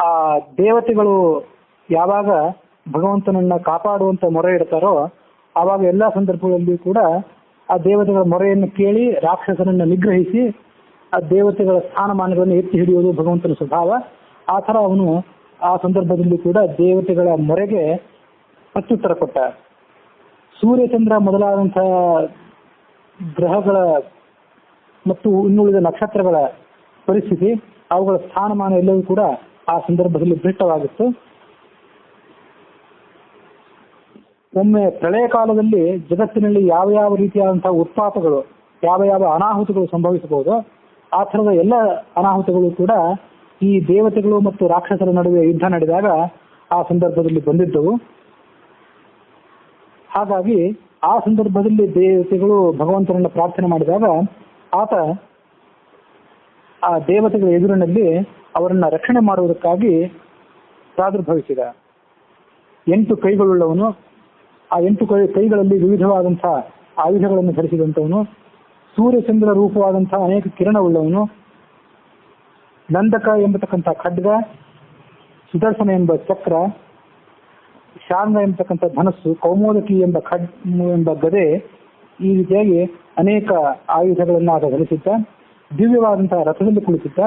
ಆ ದೇವತೆಗಳು ಯಾವಾಗ ಭಗವಂತನನ್ನ ಕಾಪಾಡುವಂತ ಮೊರೆ ಇಡ್ತಾರೋ ಆವಾಗ ಎಲ್ಲಾ ಸಂದರ್ಭಗಳಲ್ಲಿ ಕೂಡ ಆ ದೇವತೆಗಳ ಮೊರೆಯನ್ನು ಕೇಳಿ ರಾಕ್ಷಸರನ್ನ ನಿಗ್ರಹಿಸಿ ಆ ದೇವತೆಗಳ ಸ್ಥಾನಮಾನಗಳನ್ನು ಎತ್ತಿ ಹಿಡಿಯುವುದು ಭಗವಂತನ ಸ್ವಭಾವ. ಆ ಥರ ಅವನು ಆ ಸಂದರ್ಭದಲ್ಲಿ ಕೂಡ ದೇವತೆಗಳ ಮೊರೆಗೆ ಪ್ರತ್ಯುತ್ತರ ಕೊಟ್ಟ. ಸೂರ್ಯಚಂದ್ರ ಮೊದಲಾದಂತಹ ಗ್ರಹಗಳ ಮತ್ತು ಇನ್ನುಳಿದ ನಕ್ಷತ್ರಗಳ ಪರಿಸ್ಥಿತಿ, ಅವುಗಳ ಸ್ಥಾನಮಾನ ಎಲ್ಲವೂ ಕೂಡ ಆ ಸಂದರ್ಭದಲ್ಲಿ ಭ್ರಷ್ಟವಾಗಿತ್ತು. ಒಮ್ಮೆ ಪ್ರಳಯ ಕಾಲದಲ್ಲಿ ಜಗತ್ತಿನಲ್ಲಿ ಯಾವ ಯಾವ ರೀತಿಯಾದಂತಹ ಉತ್ಪಾತಗಳು, ಯಾವ ಯಾವ ಅನಾಹುತಗಳು ಸಂಭವಿಸಬಹುದು, ಆ ಥರದ ಎಲ್ಲ ಅನಾಹುತಗಳು ಕೂಡ ಈ ದೇವತೆಗಳು ಮತ್ತು ರಾಕ್ಷಸರ ನಡುವೆ ಯುದ್ಧ ನಡೆದಾಗ ಆ ಸಂದರ್ಭದಲ್ಲಿ ಬಂದಿದ್ದವು. ಹಾಗಾಗಿ ಆ ಸಂದರ್ಭದಲ್ಲಿ ದೇವತೆಗಳು ಭಗವಂತನನ್ನ ಪ್ರಾರ್ಥನೆ ಮಾಡಿದಾಗ ಆತ ಆ ದೇವತೆಗಳ ಎದುರಿನಲ್ಲಿ ಅವರನ್ನ ರಕ್ಷಣೆ ಮಾಡುವುದಕ್ಕಾಗಿ ಪ್ರಾದುರ್ಭವಿಸಿದ. 8 ಕೈಗಳುಳ್ಳವನು, ಆ 8 ಕೈಗಳಲ್ಲಿ ವಿವಿಧವಾದಂತಹ ಆಯುಧಗಳನ್ನು ಧರಿಸಿದಂಥವನು, ಸೂರ್ಯಚಂದ್ರ ರೂಪವಾದಂತಹ ಅನೇಕ ಕಿರಣವುಳ್ಳವನು, ನಂದಕ ಎಂಬತಕ್ಕಂಥ ಖಡ್ಗ, ಸುದರ್ಶನ ಎಂಬ ಚಕ್ರ, ಶಾರ್ಂಗ ಎಂಬತಕ್ಕಂಥ ಧನಸ್ಸು, ಕೌಮೋದಕಿ ಎಂಬ ಗದೆ, ಈ ರೀತಿಯಾಗಿ ಅನೇಕ ಆಯುಧಗಳನ್ನು ಆತ ಧರಿಸಿದ್ದ. ದಿವ್ಯವಾದಂತಹ ರಥದಲ್ಲಿ ಕುಳಿತಿದ್ದ.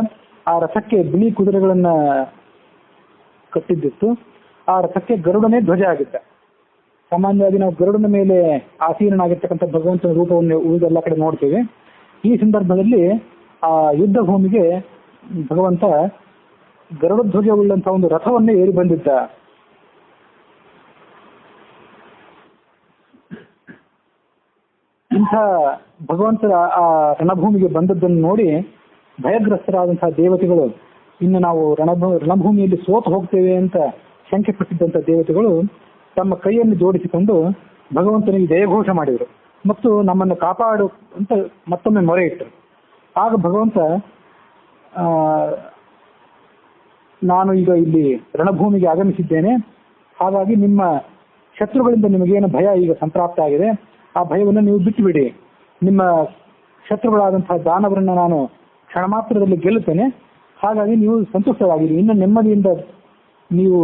ಆ ರಥಕ್ಕೆ ಬಿಳಿ ಕುದುರೆಗಳನ್ನ ಕಟ್ಟಿದ್ದಿತ್ತು. ಆ ರಥಕ್ಕೆ ಗರುಡನೇ ಧ್ವಜ ಆಗಿದ್ದ. ಸಾಮಾನ್ಯವಾಗಿ ನಾವು ಗರುಡನ ಮೇಲೆ ಆಸೀನನಾಗಿರ್ತಕ್ಕಂಥ ಭಗವಂತನ ರೂಪವನ್ನು ಉಳಿದೆಲ್ಲ ಕಡೆ ನೋಡ್ತೇವೆ. ಈ ಸಂದರ್ಭದಲ್ಲಿ ಆ ಯುದ್ಧ ಭೂಮಿಗೆ ಭಗವಂತ ಗರುಡ ಧ್ವಜವುಳ್ಳಂತಹ ಒಂದು ರಥವನ್ನೇ ಏರಿ ಬಂದಿದ್ದ. ಇಂಥ ಭಗವಂತರ ಆ ರಣಭೂಮಿಗೆ ಬಂದದ್ದನ್ನು ನೋಡಿ ಭಯಗ್ರಸ್ತರಾದಂತಹ ದೇವತೆಗಳು, ಇನ್ನು ನಾವು ರಣಭೂಮಿಯಲ್ಲಿ ಸೋತು ಹೋಗ್ತೇವೆ ಅಂತ ಶಂಕೆ ಪಟ್ಟಿದ್ದಂಥ ದೇವತೆಗಳು ತಮ್ಮ ಕೈಯನ್ನು ಜೋಡಿಸಿಕೊಂಡು ಭಗವಂತನಿಗೆ ಜಯಘೋಷ ಮಾಡಿದರು ಮತ್ತು ನಮ್ಮನ್ನು ಕಾಪಾಡು ಅಂತ ಮತ್ತೊಮ್ಮೆ ಮೊರೆ ಇಟ್ಟರು. ಆಗ ಭಗವಂತ, ನಾನು ಈಗ ಇಲ್ಲಿ ರಣಭೂಮಿಗೆ ಆಗಮಿಸಿದ್ದೇನೆ, ಹಾಗಾಗಿ ನಿಮ್ಮ ಶತ್ರುಗಳಿಂದ ನಿಮಗೇನು ಭಯ ಈಗ ಸಂಪ್ರಾಪ್ತ ಆಗಿದೆ, ಆ ಭಯವನ್ನು ನೀವು ಬಿಟ್ಟುಬಿಡಿ. ನಿಮ್ಮ ಶತ್ರುಗಳಾದಂತಹ ದಾನವರನ್ನ ನಾನು ಕ್ಷಣ ಮಾತ್ರದಲ್ಲಿ ಗೆಲ್ಲುತ್ತೇನೆ, ಹಾಗಾಗಿ ನೀವು ಸಂತುಷ್ಟವಾಗಿರಿ, ಇನ್ನು ನೆಮ್ಮದಿಯಿಂದ ನೀವು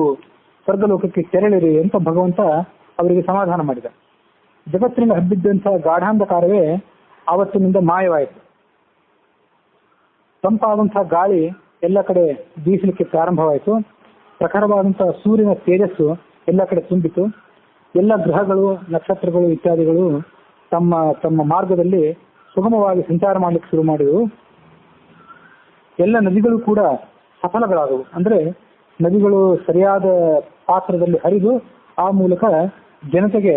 ಸ್ವರ್ಗಲೋಕಕ್ಕೆ ತೆರಳಿರಿ ಅಂತ ಭಗವಂತ ಅವರಿಗೆ ಸಮಾಧಾನ ಮಾಡಿದ. ಜಗತ್ತಿನಲ್ಲಿ ಹಬ್ಬಿದ್ದಂತಹ ಗಾಢಾಂಧಕಾರವೇ ಆವತ್ತಿನಿಂದ ಮಾಯವಾಯಿತು. ತಂಪಾದಂತಹ ಗಾಳಿ ಎಲ್ಲ ಕಡೆ ಬೀಸಲಿಕ್ಕೆ ಪ್ರಾರಂಭವಾಯಿತು. ಪ್ರಖರವಾದಂತಹ ಸೂರ್ಯನ ತೇಜಸ್ಸು ಎಲ್ಲ ಕಡೆ ತುಂಬಿತು. ಎಲ್ಲ ಗ್ರಹಗಳು, ನಕ್ಷತ್ರಗಳು ಇತ್ಯಾದಿಗಳು ತಮ್ಮ ತಮ್ಮ ಮಾರ್ಗದಲ್ಲಿ ಸುಗಮವಾಗಿ ಸಂಚಾರ ಮಾಡಲಿಕ್ಕೆ ಶುರು ಮಾಡಿದವು. ಎಲ್ಲ ನದಿಗಳು ಕೂಡ ಸಫಲಗಳಾದವು. ಅಂದ್ರೆ ನದಿಗಳು ಸರಿಯಾದ ಪಾತ್ರದಲ್ಲಿ ಹರಿದು ಆ ಮೂಲಕ ಜನತೆಗೆ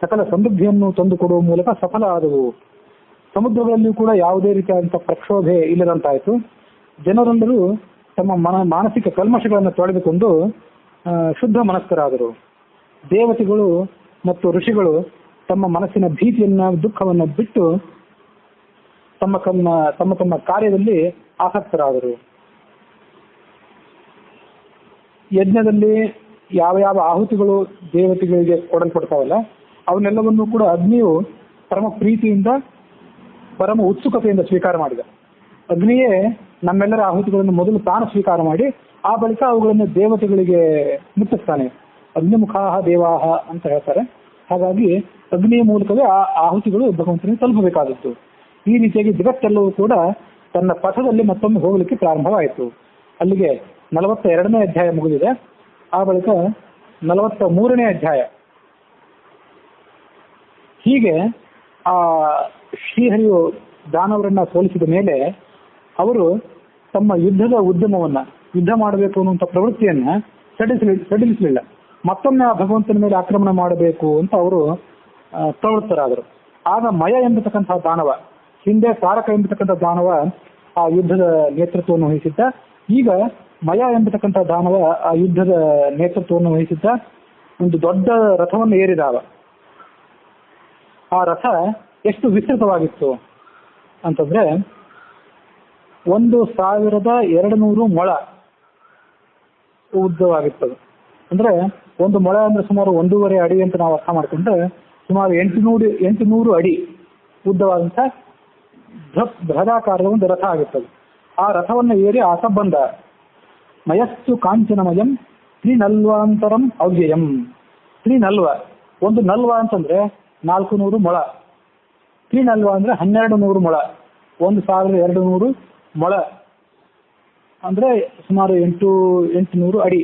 ಸಕಲ ಸಮೃದ್ಧಿಯನ್ನು ತಂದುಕೊಡುವ ಮೂಲಕ ಸಫಲ ಆದವು. ಸಮುದ್ರಗಳಲ್ಲಿಯೂ ಕೂಡ ಯಾವುದೇ ರೀತಿಯಾದಂತಹ ಪ್ರಕ್ಷೋಭೆ ಇಲ್ಲದಂತಾಯಿತು. ಜನರೆಲ್ಲರೂ ತಮ್ಮ ಮಾನಸಿಕ ಕಲ್ಮಶಗಳನ್ನು ತೊಳೆದುಕೊಂಡು ಶುದ್ಧ ಮನಸ್ಕರಾದರು. ದೇವತೆಗಳು ಮತ್ತು ಋಷಿಗಳು ತಮ್ಮ ಮನಸ್ಸಿನ ಭೀತಿಯನ್ನ, ದುಃಖವನ್ನು ಬಿಟ್ಟು ತಮ್ಮ ಕಾರ್ಯದಲ್ಲಿ ಆಸಕ್ತರಾದರು. ಯಜ್ಞದಲ್ಲಿ ಯಾವ ಯಾವ ಆಹುತಿಗಳು ದೇವತೆಗಳಿಗೆ ಕೊಡಲ್ಪಡ್ತಾವಲ್ಲ, ಅವನ್ನೆಲ್ಲವನ್ನೂ ಕೂಡ ಅಗ್ನಿಯು ಪರಮ ಪ್ರೀತಿಯಿಂದ, ಪರಮ ಉತ್ಸುಕತೆಯಿಂದ ಸ್ವೀಕಾರ ಮಾಡಿದ. ಅಗ್ನಿಯೇ ನಮ್ಮೆಲ್ಲರ ಆಹುತಿಗಳನ್ನು ಮೊದಲು ತಾನು ಸ್ವೀಕಾರ ಮಾಡಿ ಆ ಬಳಿಕ ಅವುಗಳನ್ನು ದೇವತೆಗಳಿಗೆ ಮುಟ್ಟಿಸ್ತಾನೆ. ಅಗ್ನಿಮುಖಾಹ ದೇವಾಹ ಅಂತ ಹೇಳ್ತಾರೆ. ಹಾಗಾಗಿ ಅಗ್ನಿಯ ಮೂಲಕವೇ ಆ ಆಹುತಿಗಳು ಭಗವಂತನಿಗೆ ತಲುಪಬೇಕಾದದ್ದು. ಈ ರೀತಿಯಾಗಿ ಜಗತ್ತೆಲ್ಲವೂ ಕೂಡ ತನ್ನ ಪಥದಲ್ಲಿ ಮತ್ತೊಮ್ಮೆ ಹೋಗಲಿಕ್ಕೆ ಪ್ರಾರಂಭವಾಯಿತು. ಅಲ್ಲಿಗೆ 42ನೇ ಅಧ್ಯಾಯ ಮುಗಿದಿದೆ. ಆ ಬಳಿಕ 43ನೇ ಅಧ್ಯಾಯ. ಹೀಗೆ ಆ ಶ್ರೀಹರಿಯು ದಾನವರನ್ನ ಸೋಲಿಸಿದ ಮೇಲೆ ಅವರು ತಮ್ಮ ಯುದ್ಧದ ಉದ್ಯಮವನ್ನ, ಯುದ್ಧ ಮಾಡಬೇಕು ಅನ್ನುವಂಥ ಪ್ರವೃತ್ತಿಯನ್ನ ಸಡಿಲಿಸಲಿಲ್ಲ. ಮತ್ತೊಮ್ಮೆ ಆ ಭಗವಂತನ ಮೇಲೆ ಆಕ್ರಮಣ ಮಾಡಬೇಕು ಅಂತ ಅವರು ಪ್ರವೃತ್ತರಾದರು. ಆಗ ಮಯ ಎಂಬತಕ್ಕಂತಹ ದಾನವ, ಹಿಂದೆ ತಾರಕ ಎಂಬತಕ್ಕಂಥ ದಾನವ ಆ ಯುದ್ಧದ ನೇತೃತ್ವವನ್ನು ವಹಿಸಿದ್ದ. ಈಗ ಮಯ ಎಂಬತಕ್ಕಂಥ ದಾನವ ಆ ಯುದ್ಧದ ನೇತೃತ್ವವನ್ನು ವಹಿಸಿದ್ದ. ಒಂದು ದೊಡ್ಡ ರಥವನ್ನು ಏರಿದಾವ. ಆ ರಥ ಎಷ್ಟು ವಿಸ್ತೃತವಾಗಿತ್ತು ಅಂತಂದ್ರೆ 1200 ಮೊಳ ಉದ್ದವಾಗಿರ್ತದೆ. ಅಂದ್ರೆ ಒಂದು ಮೊಳ ಅಂದ್ರೆ ಸುಮಾರು 1.5 ಅಡಿ ಅಂತ ನಾವು ಅರ್ಥ ಮಾಡ್ಕೊಂಡ್ರೆ ಸುಮಾರು 800 ಅಡಿ ಉದ್ದವಾದಂತ ಬೃಹದಾಕಾರದ ಒಂದು ರಥ ಆಗಿರ್ತದೆ. ಆ ರಥವನ್ನು ಏರಿ ಆತ ಬಂದ. ಮಯಸ್ಸು ಕಾಂಚನಮಯಂ ತ್ರಿನಲ್ವಾಂತರಂ ಅವ್ಯಯಂ. ತ್ರಿನಲ್ವ, ಒಂದು ನಲ್ವ ಅಂತಂದ್ರೆ 400 ಮೊಳ, ತ್ರಿನಲ್ವ ಅಂದ್ರೆ 1200 ಮೊಳ, 1200 ಮೊಳ ಅಂದ್ರೆ ಸುಮಾರು 800 ಅಡಿ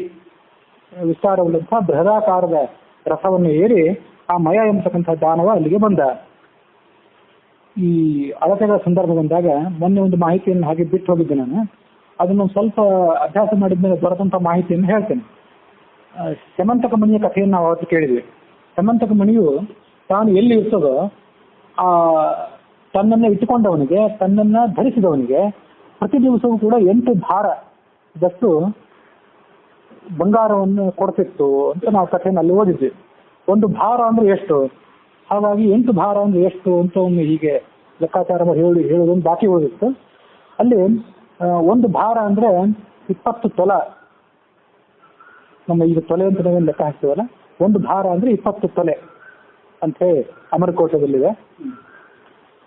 ವಿಸ್ತಾರವುಳ್ಳಂತಹ ಬೃಹದಾಕಾರದ ರಥವನ್ನು ಏರಿ ಆ ಮಯ ಎಂಬತಕ್ಕಂಥ ದಾನವ ಅಲ್ಲಿಗೆ ಬಂದ. ಈ ಅಳತೆಗಳ ಸಂದರ್ಭ ಬಂದಾಗ ಮೊನ್ನೆ ಒಂದು ಮಾಹಿತಿಯನ್ನು ಹಾಗೆ ಬಿಟ್ಟು ಹೋಗಿದ್ದೆ ನಾನು. ಅದನ್ನು ಸ್ವಲ್ಪ ಅಭ್ಯಾಸ ಮಾಡಿದ್ಮೇಲೆ ದೊರೆತಂಥ ಮಾಹಿತಿಯನ್ನು ಹೇಳ್ತೇನೆ. ಸಮಂತಕ ಮಣಿಯ ಕಥೆಯನ್ನು ನಾವು ಅವತ್ತು ಕೇಳಿದ್ವಿ. ಸಮಂತಕ ಮಣಿಯು ತಾನು ಎಲ್ಲಿ ಇರ್ತದೋ ತನ್ನನ್ನು ಇಟ್ಟುಕೊಂಡವನಿಗೆ, ತನ್ನನ್ನ ಧರಿಸಿದವನಿಗೆ ಪ್ರತಿ ದಿವಸವೂ ಕೂಡ 8 ಭಾರದಷ್ಟು ಬಂಗಾರವನ್ನು ಕೊಡ್ತಿತ್ತು ಅಂತ ನಾವು ಕಥೆಯನ್ನು ಅಲ್ಲಿ ಓದಿದ್ವಿ. ಒಂದು ಭಾರ ಅಂದ್ರೆ ಎಷ್ಟು, ಹಾಗಾಗಿ 8 ಭಾರ ಅಂದ್ರೆ ಎಷ್ಟು ಅಂತ ಒಮ್ಮೆ ಹೀಗೆ ಲೆಕ್ಕಾಚಾರ ಹೇಳೋದೊಂದು ಬಾಕಿ ಉಳಿದಿತ್ತು. ಅಲ್ಲಿ ಒಂದು ಭಾರ ಅಂದ್ರೆ 20 ತೊಲ. ನಮ್ಮ ಈಗ ತೊಲೆ ಅಂತ ನಾವೇನು ಲೆಕ್ಕ ಹಾಕ್ತೀವಲ್ಲ, ಒಂದು ಭಾರ ಅಂದ್ರೆ 20 ತೊಲೆ ಅಂತ ಹೇಳಿ ಅಮರಕೋಟದಲ್ಲಿದೆ.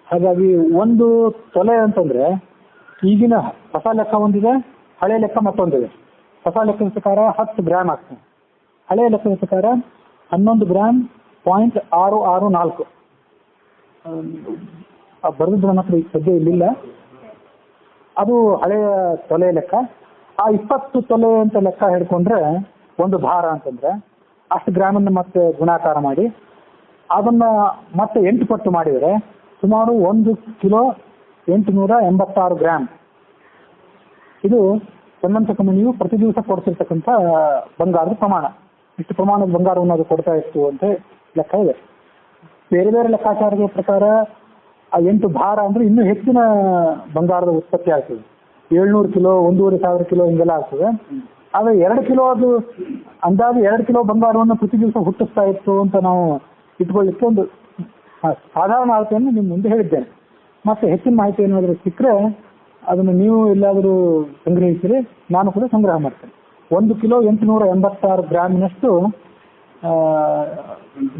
ಹಾಗಾಗಿ ಒಂದು ತೊಲೆ ಅಂತಂದ್ರೆ ಈಗಿನ ಹೊಸ ಲೆಕ್ಕ ಒಂದಿದೆ, ಹಳೆ ಲೆಕ್ಕ ಮತ್ತೊಂದಿದೆ. ಹೊಸ ಲೆಕ್ಕದ ಪ್ರಕಾರ 10 ಗ್ರಾಮ್ ಆಗ್ತದೆ, ಹಳೆಯ ಲೆಕ್ಕದ ಪ್ರಕಾರ 11 ಗ್ರಾಮ್ .664. ಬರೆದಿದ್ದು ನನ್ನ ಹತ್ರ ಈಗ ಸದ್ಯ ಇಲ್ಲಿಲ್ಲ, ಅದು ಹಳೆಯ ತೊಲೆ ಲೆಕ್ಕ. ಆ 20 ತೊಲೆ ಅಂತ ಲೆಕ್ಕ ಹಿಡ್ಕೊಂಡ್ರೆ ಒಂದು ಭಾರ ಅಂತಂದ್ರೆ ಅಷ್ಟು ಗ್ರಾಮನ್ನು ಮತ್ತೆ ಗುಣಾಕಾರ ಮಾಡಿ ಅದನ್ನ ಮತ್ತೆ 8 ಪಟ್ಟು ಮಾಡಿದರೆ ಸುಮಾರು 1 ಕಿಲೋ 886 ಗ್ರಾಮ್. ಇದು ಸಮಂತಕ ಮಣಿಯು ಪ್ರತಿ ದಿವಸ ಕೊಡ್ತಿರ್ತಕ್ಕಂಥ ಬಂಗಾರದ ಪ್ರಮಾಣ. ಇಷ್ಟು ಪ್ರಮಾಣದ ಬಂಗಾರವನ್ನು ಅದು ಕೊಡ್ತಾ ಇತ್ತು ಅಂತ ಲೆಕ್ಕ ಇದೆ. ಬೇರೆ ಬೇರೆ ಲೆಕ್ಕಾಚಾರದ ಪ್ರಕಾರ ಆ 8 ಭಾರ ಅಂದ್ರೆ ಇನ್ನೂ ಹೆಚ್ಚಿನ ಬಂಗಾರದ ಉತ್ಪತ್ತಿ ಆಗ್ತದೆ. 700 ಕಿಲೋ, 1500 ಕಿಲೋ ಹಿಂಗೆಲ್ಲ ಆಗ್ತದೆ. ಆದ್ರೆ 2 ಕಿಲೋ, ಅದು ಅಂದಾಜು 2 ಕಿಲೋ ಬಂಗಾರವನ್ನು ಪ್ರತಿ ದಿವಸ ಹುಟ್ಟಿಸ್ತಾ ಇತ್ತು ಅಂತ ನಾವು ಇಟ್ಕೊಳ್ಳಿಕ್ಕೆ ಒಂದು ಸಾಧಾರಣ ಅಳತೆಯನ್ನು ನಿಮ್ಮ ಮುಂದೆ ಹೇಳಿದ್ದೇನೆ. ಮತ್ತೆ ಹೆಚ್ಚಿನ ಮಾಹಿತಿ ಏನಾದರೂ ಸಿಕ್ಕರೆ ಅದನ್ನು ನೀವು ಎಲ್ಲಾದರೂ ಸಂಗ್ರಹಿಸಿರಿ, ನಾನು ಕೂಡ ಸಂಗ್ರಹ ಮಾಡ್ತೇನೆ. 1 ಕಿಲೋ 886 ಗ್ರಾಮಿನಷ್ಟು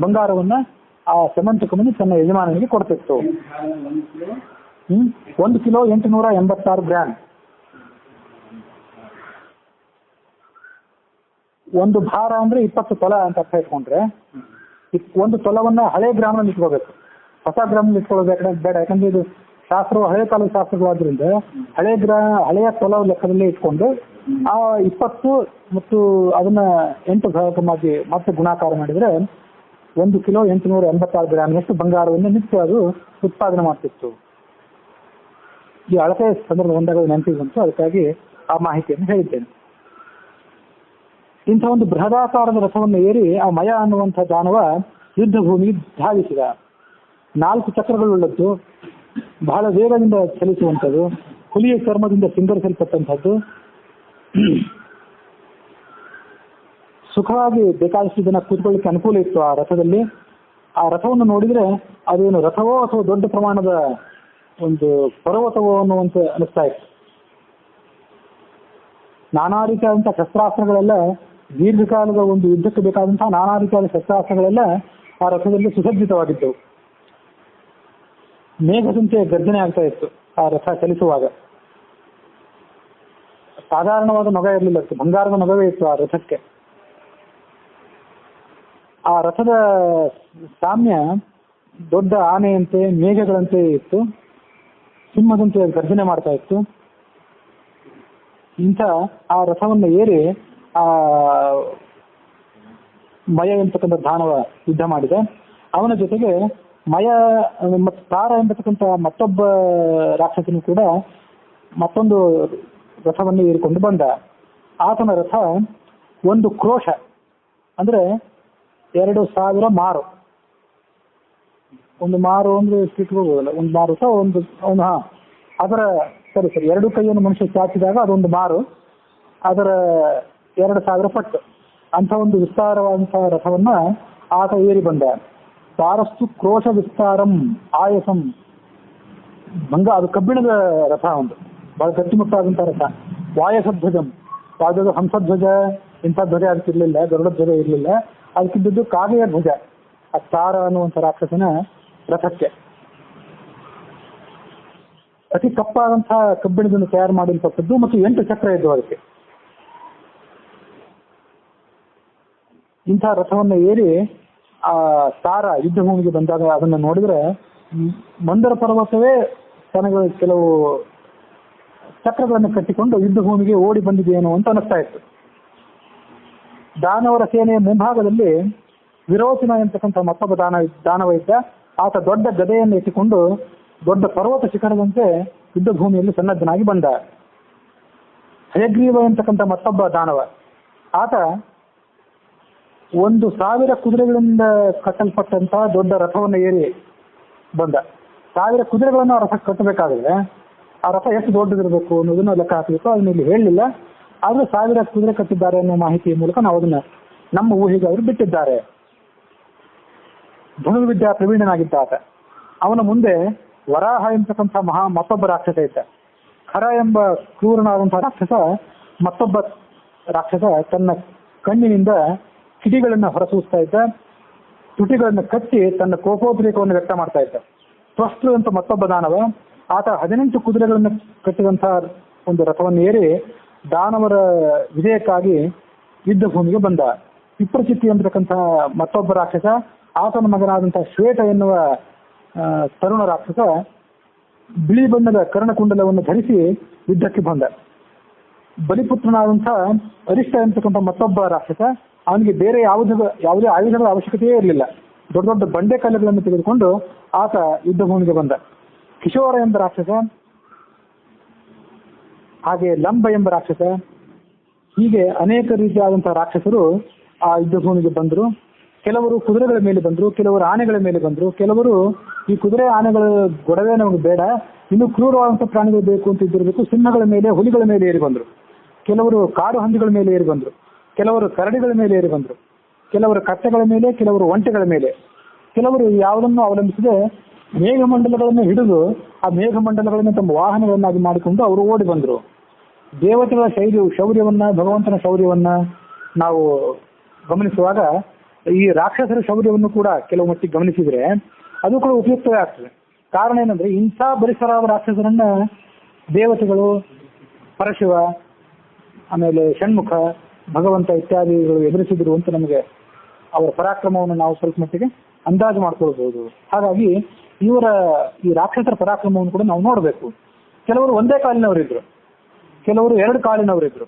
ಬಂಗಾರವನ್ನ ಆ ಸಮಂತಕ ಮಣಿ ತನ್ನ ಯಜಮಾನನಿಗೆ ಕೊಡ್ತಿತ್ತು. 1 ಕಿಲೋ 886 ಗ್ರಾಮ್. ಒಂದು ಭಾರ ಅಂದ್ರೆ 20 ತೊಲ ಅಂತ ಅರ್ಥ ಇಟ್ಕೊಂಡ್ರೆ, ಒಂದು ತೊಲವನ್ನ ಹಳೆ ಗ್ರಾಮಲ್ಲಿ ಇಟ್ಕೋಬೇಕು, ಹೊಸ ಗ್ರಾಮಲ್ಲಿ ಇಟ್ಕೊಳ್ಬೇಕು ಬೇಡ. ಯಾಕಂದ್ರೆ ಇದು ಶಾಸ್ತ್ರವು ಹಳೆ ಕಾಲದ ಶಾಸ್ತ್ರಗಳಾದ್ರಿಂದ ಹಳೆಯ ತೊಲ ಲೆಕ್ಕದಲ್ಲೇ ಇಟ್ಕೊಂಡು ಆ 20 ಮತ್ತು ಅದನ್ನ 8 ಭಾಗ ಮಾಡಿ ಮತ್ತೆ ಗುಣಾಕಾರ ಮಾಡಿದ್ರೆ 1 ಕಿಲೋ 886 ಗ್ರಾಮಿನಷ್ಟು ಬಂಗಾರವನ್ನು ನಿತ್ಯ ಅದು ಉತ್ಪಾದನೆ ಮಾಡ್ತಿತ್ತು. ಈ ಅಳತೆ ಸಂದರ್ಭ ಒಂದಾಗ ನೆನಪಿಗೆ ಬಂತು, ಅದಕ್ಕಾಗಿ ಆ ಮಾಹಿತಿಯನ್ನು ಹೇಳಿದ್ದೇನೆ. ಇಂಥ ಒಂದು ಬೃಹದಾಕಾರದ ರಥವನ್ನು ಏರಿ ಆ ಮಯ ಅನ್ನುವಂಥ ದಾನವ ಯುದ್ಧ ಭೂಮಿಗೆ ಧಾವಿಸಿದ. 4 ಚಕ್ರಗಳುಳ್ಳದ್ದು, ಬಹಳ ವೇಗದಿಂದ ಚಲಿಸುವಂಥದ್ದು, ಹುಲಿಯ ಚರ್ಮದಿಂದ ಸಿಂಗರಿಸಲ್ಪಟ್ಟಂಥದ್ದು, ಸುಖವಾಗಿ ಬೇಕಾದಷ್ಟು ಜನ ಕೂತ್ಕೊಳ್ಳಿಕ್ಕೆ ಅನುಕೂಲ ಇತ್ತು ಆ ರಥದಲ್ಲಿ. ಆ ರಥವನ್ನು ನೋಡಿದ್ರೆ ಅದೇನು ರಥವೋ ಅಥವಾ ದೊಡ್ಡ ಪ್ರಮಾಣದ ಒಂದು ಪರ್ವತವೋ ಅನ್ನುವಂತೆ ಅನಿಸ್ತಾ ಇತ್ತು. ನಾನಾ ರೀತಿಯಾದಂತಹ ಶಸ್ತ್ರಾಸ್ತ್ರಗಳೆಲ್ಲ, ದೀರ್ಘಕಾಲದ ಒಂದು ಯುದ್ಧಕ್ಕೆ ಬೇಕಾದಂತಹ ನಾನಾ ರೀತಿಯಾದ ಶಸ್ತ್ರಾಸ್ತ್ರಗಳೆಲ್ಲ ಆ ರಥದಲ್ಲಿ ಸುಸಜ್ಜಿತವಾಗಿದ್ದವು. ಮೇಘದಂತೆ ಗರ್ಜನೆ ಆಗ್ತಾ ಇತ್ತು ಆ ರಥ ಚಲಿಸುವಾಗ. ಸಾಧಾರಣವಾದ ನೊಗ ಇರಲಿಲ್ಲ, ಬಂಗಾರದ ನೊಗವೇ ಇತ್ತು ಆ ರಥಕ್ಕೆ. ಆ ರಥದ ಸಾಮ್ಯ ದೊಡ್ಡ ಆನೆಯಂತೆ, ಮೇಘಗಳಂತೆ ಇತ್ತು, ಸಿಂಹದಂತೆ ಗರ್ಜನೆ ಮಾಡ್ತಾ ಇತ್ತು. ಇಂಥ ಆ ರಥವನ್ನು ಏರಿ ಆ ಮಯ ಎಂಬತಕ್ಕಂಥ ದಾನವ ಯುದ್ಧ ಮಾಡಿದ. ಅವನ ಜೊತೆಗೆ ಮಯ ಮತ್ತು ತಾರ ಎಂಬತಕ್ಕಂಥ ಮತ್ತೊಬ್ಬ ರಾಕ್ಷಸನು ಕೂಡ ಮತ್ತೊಂದು ರಥವನ್ನು ಏರಿಕೊಂಡು ಬಂದ. ಆತನ ರಥ ಒಂದು ಕ್ರೋಶ ಅಂದ್ರೆ 2000 ಮಾರು. ಒಂದು ಮಾರು ಅಂದ್ರೆ ಇಟ್ಕೋಬಹುದಲ್ಲ, ಒಂದು ಮಾರು ಸಹ ಒಂದು ಅದರ ಸರಿ 2 ಕೈಯನ್ನು ಮನುಷ್ಯ ಚಾಚಿದಾಗ ಅದೊಂದು ಮಾರು, ಅದರ 2000 ಪಟ್ಟು ಅಂತ ಒಂದು ವಿಸ್ತಾರವಾದಂತಹ ರಥವನ್ನ ಆತ ಏರಿ ಬಂದ. ತಾರಸ್ತು ಕ್ರೋಶ ವಿಸ್ತಾರಂ ಆಯಸಂ. ಅದು ಕಬ್ಬಿಣದ ರಥ, ಒಂದು ಬಹಳ ಗಟ್ಟಿಮುಟ್ಟಾದಂತಹ ರಥ. ವಾಯಸಧ್ವಜಂ, ಯಾವುದಾದ್ರು ಹಂಸಧ್ವಜ ಇಂಥ ಧ್ವಜ ಆಗ್ತಿರ್ಲಿಲ್ಲ, ಗರುಡ ಧ್ವಜ ಇರಲಿಲ್ಲ, ಅದಕ್ಕಿದ್ದದ್ದು ಕಾಗೆಯ ಧ್ವಜ ಆ ತಾರ ಅನ್ನುವಂಥ ರಾಕ್ಷಸನ ರಥಕ್ಕೆ. ಅತಿ ಕಪ್ಪಾದಂತಹ ಕಬ್ಬಿಣದಿಂದ ತಯಾರು ಮಾಡಿರ್ತಕ್ಕದ್ದು ಮತ್ತು 8 ಚಕ್ರ ಇದ್ದವು ಅದಕ್ಕೆ. ಇಂಥ ರಥವನ್ನು ಏರಿ ಆ ತಾರ ಯುದ್ಧ ಭೂಮಿಗೆ ಬಂದಾಗ ಅದನ್ನು ನೋಡಿದ್ರೆ ಮಂದರ ಪರ್ವತವೇ ತನಗೆ ಕೆಲವು ಚಕ್ರಗಳನ್ನು ಕಟ್ಟಿಕೊಂಡು ಯುದ್ಧ ಭೂಮಿಗೆ ಓಡಿ ಬಂದಿದೆಯೇನೋ ಅಂತ ಅನಿಸ್ತಾ ಇತ್ತು. ದಾನವರ ಸೇನೆಯ ಮುಂಭಾಗದಲ್ಲಿ ವಿರೋಚನ ಎಂತಕ್ಕಂಥ ಮತ್ತೊಬ್ಬ ದಾನವ ಇದ್ದ. ಆತ ದೊಡ್ಡ ಗದೆಯನ್ನು ಎತ್ತಿಕೊಂಡು ದೊಡ್ಡ ಪರ್ವತ ಶಿಖರದಂತೆ ಯುದ್ಧ ಭೂಮಿಯಲ್ಲಿ ಸನ್ನದ್ಧನಾಗಿ ಬಂದ. ಹಯಗ್ರೀವ ಎಂತಕ್ಕಂಥ ಮತ್ತೊಬ್ಬ ದಾನವ, ಆತ 1,000 ಕುದುರೆಗಳಿಂದ ಕಟ್ಟಲ್ಪಟ್ಟಂತಹ ದೊಡ್ಡ ರಥವನ್ನು ಏರಿ ಬಂದ. 1000 ಕುದುರೆಗಳನ್ನು ಆ ರಥಕ್ಕೆ ಕಟ್ಟಬೇಕಾದ್ರೆ ಆ ರಥ ಎಷ್ಟು ದೊಡ್ಡದಿರಬೇಕು ಅನ್ನೋದನ್ನ ಲೆಕ್ಕ ಹಾಕಬೇಕು. ಅದನ್ನ ಇಲ್ಲಿ ಹೇಳಲಿಲ್ಲ. ಆದ್ರೂ 1000 ಕುದುರೆ ಕಟ್ಟಿದ್ದಾರೆ ಅನ್ನೋ ಮಾಹಿತಿಯ ಮೂಲಕ ನಾವು ಅದನ್ನ ನಮ್ಮ ಊಹೆಗೆ ಅವರು ಬಿಟ್ಟಿದ್ದಾರೆ. ಧನುರ್ವಿದ್ಯಾ ಪ್ರವೀಣನಾಗಿದ್ದ ಆತ. ಅವನ ಮುಂದೆ ವರಾಹ ಎಂತಕ್ಕಂಥ ಮತ್ತೊಬ್ಬ ರಾಕ್ಷಸ ಇದ್ದ. ಖರ ಎಂಬ ಕ್ರೂರನಾದಂತಹ ರಾಕ್ಷಸ ಮತ್ತೊಬ್ಬ ರಾಕ್ಷಸ ತನ್ನ ಕಣ್ಣಿನಿಂದ ಕಿಡಿಗಳನ್ನ ಹೊರಸೂಸ್ತಾ ಇದ್ದ. ತುಟಿಗಳನ್ನು ಕಚ್ಚಿ ತನ್ನ ಕೋಪೋದ್ರೇಕವನ್ನು ವ್ಯಕ್ತ ಮಾಡ್ತಾ ಇದ್ದ. ತ್ವಷ್ಟ್ರು ಅಂತ ಮತ್ತೊಬ್ಬ ದಾನವ, ಆತ 18 ಕುದುರೆಗಳನ್ನು ಕಟ್ಟಿದಂತಹ ಒಂದು ರಥವನ್ನು ಏರಿ ದಾನವರ ವಿಜಯಕ್ಕಾಗಿ ಯುದ್ಧ ಭೂಮಿಗೆ ಬಂದ. ವಿಪ್ರಚಿತ್ತಿ ಎಂಬತಕ್ಕಂತಹ ಮತ್ತೊಬ್ಬ ರಾಕ್ಷಸ, ಆತನ ಮಗನಾದಂತಹ ಶ್ವೇತ ಎನ್ನುವ ತರುಣ ರಾಕ್ಷಸ ಬಿಳಿ ಬಣ್ಣದ ಕರ್ಣಕುಂಡಲವನ್ನು ಧರಿಸಿ ಯುದ್ಧಕ್ಕೆ ಬಂದ. ಬಲಿಪುತ್ರನಾದಂತಹ ಅರಿಷ್ಟ ಎಂತಕ್ಕಂಥ ಮತ್ತೊಬ್ಬ ರಾಕ್ಷಸ, ಅವನಿಗೆ ಬೇರೆ ಯಾವುದೇ ಆಯುಧಗಳ ಅವಶ್ಯಕತೆಯೇ ಇರಲಿಲ್ಲ. ದೊಡ್ಡ ದೊಡ್ಡ ಬಂಡೆ ಕಲ್ಲುಗಳನ್ನು ತೆಗೆದುಕೊಂಡು ಆತ ಯುದ್ಧ ಭೂಮಿಗೆ ಬಂದ. ಕಿಶೋರ ಎಂಬ ರಾಕ್ಷಸ, ಹಾಗೆ ಲಂಬ ಎಂಬ ರಾಕ್ಷಸ, ಹೀಗೆ ಅನೇಕ ರೀತಿಯಾದಂತಹ ರಾಕ್ಷಸರು ಆ ಯುದ್ಧ ಭೂಮಿಗೆ ಬಂದರು. ಕೆಲವರು ಕುದುರೆಗಳ ಮೇಲೆ ಬಂದರು, ಕೆಲವರು ಆನೆಗಳ ಮೇಲೆ ಬಂದರು, ಕೆಲವರು ಈ ಕುದುರೆ ಆನೆಗಳ ಗೊಡವೆ ನಮಗೆ ಬೇಡ, ಇನ್ನು ಕ್ರೂರವಾದಂತಹ ಪ್ರಾಣಿಗಳು ಬೇಕು ಅಂತ ಇದ್ದಿರಬೇಕು, ಸಿಂಹಗಳ ಮೇಲೆ ಹುಲಿಗಳ ಮೇಲೆ ಏರಿ ಬಂದರು. ಕೆಲವರು ಕಾಡು ಹಂದಿಗಳ ಮೇಲೆ ಏರಿ ಬಂದರು, ಕೆಲವರು ಕರಡಿಗಳ ಮೇಲೆ ಏರಿ ಬಂದರು, ಕೆಲವರು ಕತ್ತೆಗಳ ಮೇಲೆ, ಕೆಲವರು ಒಂಟೆಗಳ ಮೇಲೆ, ಕೆಲವರು ಯಾವುದನ್ನು ಅವಲಂಬಿಸದೆ ಮೇಘಮಂಡಲಗಳನ್ನು ಹಿಡಿದು ಆ ಮೇಘಮಂಡಲಗಳನ್ನು ತಮ್ಮ ವಾಹನಗಳನ್ನಾಗಿ ಮಾಡಿಕೊಂಡು ಅವರು ಓಡಿ ಬಂದರು. ದೇವತೆಗಳ ಶೌರ್ಯವನ್ನ, ಭಗವಂತನ ಶೌರ್ಯವನ್ನ ನಾವು ಗಮನಿಸುವಾಗ ಈ ರಾಕ್ಷಸರ ಶೌರ್ಯವನ್ನು ಕೂಡ ಕೆಲವು ಮಟ್ಟಿಗೆ ಗಮನಿಸಿದ್ರೆ ಅದು ಕೂಡ ಉಪಯುಕ್ತವೇ ಆಗ್ತದೆ. ಕಾರಣ ಏನಂದ್ರೆ ಇಂಥ ಬಲಿಸರಾದ ರಾಕ್ಷಸರನ್ನ ದೇವತೆಗಳು, ಪರಶಿವ, ಆಮೇಲೆ ಷಣ್ಮುಖ, ಭಗವಂತ ಇತ್ಯಾದಿಗಳು ಎದುರಿಸಿದ್ರು ಅಂತ ನಮಗೆ ಅವರ ಪರಾಕ್ರಮವನ್ನು ನಾವು ಸ್ವಲ್ಪ ಮಟ್ಟಿಗೆ ಅಂದಾಜು ಮಾಡ್ಕೊಳ್ಬಹುದು. ಹಾಗಾಗಿ ಈ ರಾಕ್ಷಸರ ಪರಾಕ್ರಮವನ್ನು ಕೂಡ ನಾವು ನೋಡಬೇಕು. ಕೆಲವರು ಒಂದೇ ಕಾಲಿನವರಿದ್ರು, ಕೆಲವರು 2 ಕಾಲಿನವರಿದ್ರು,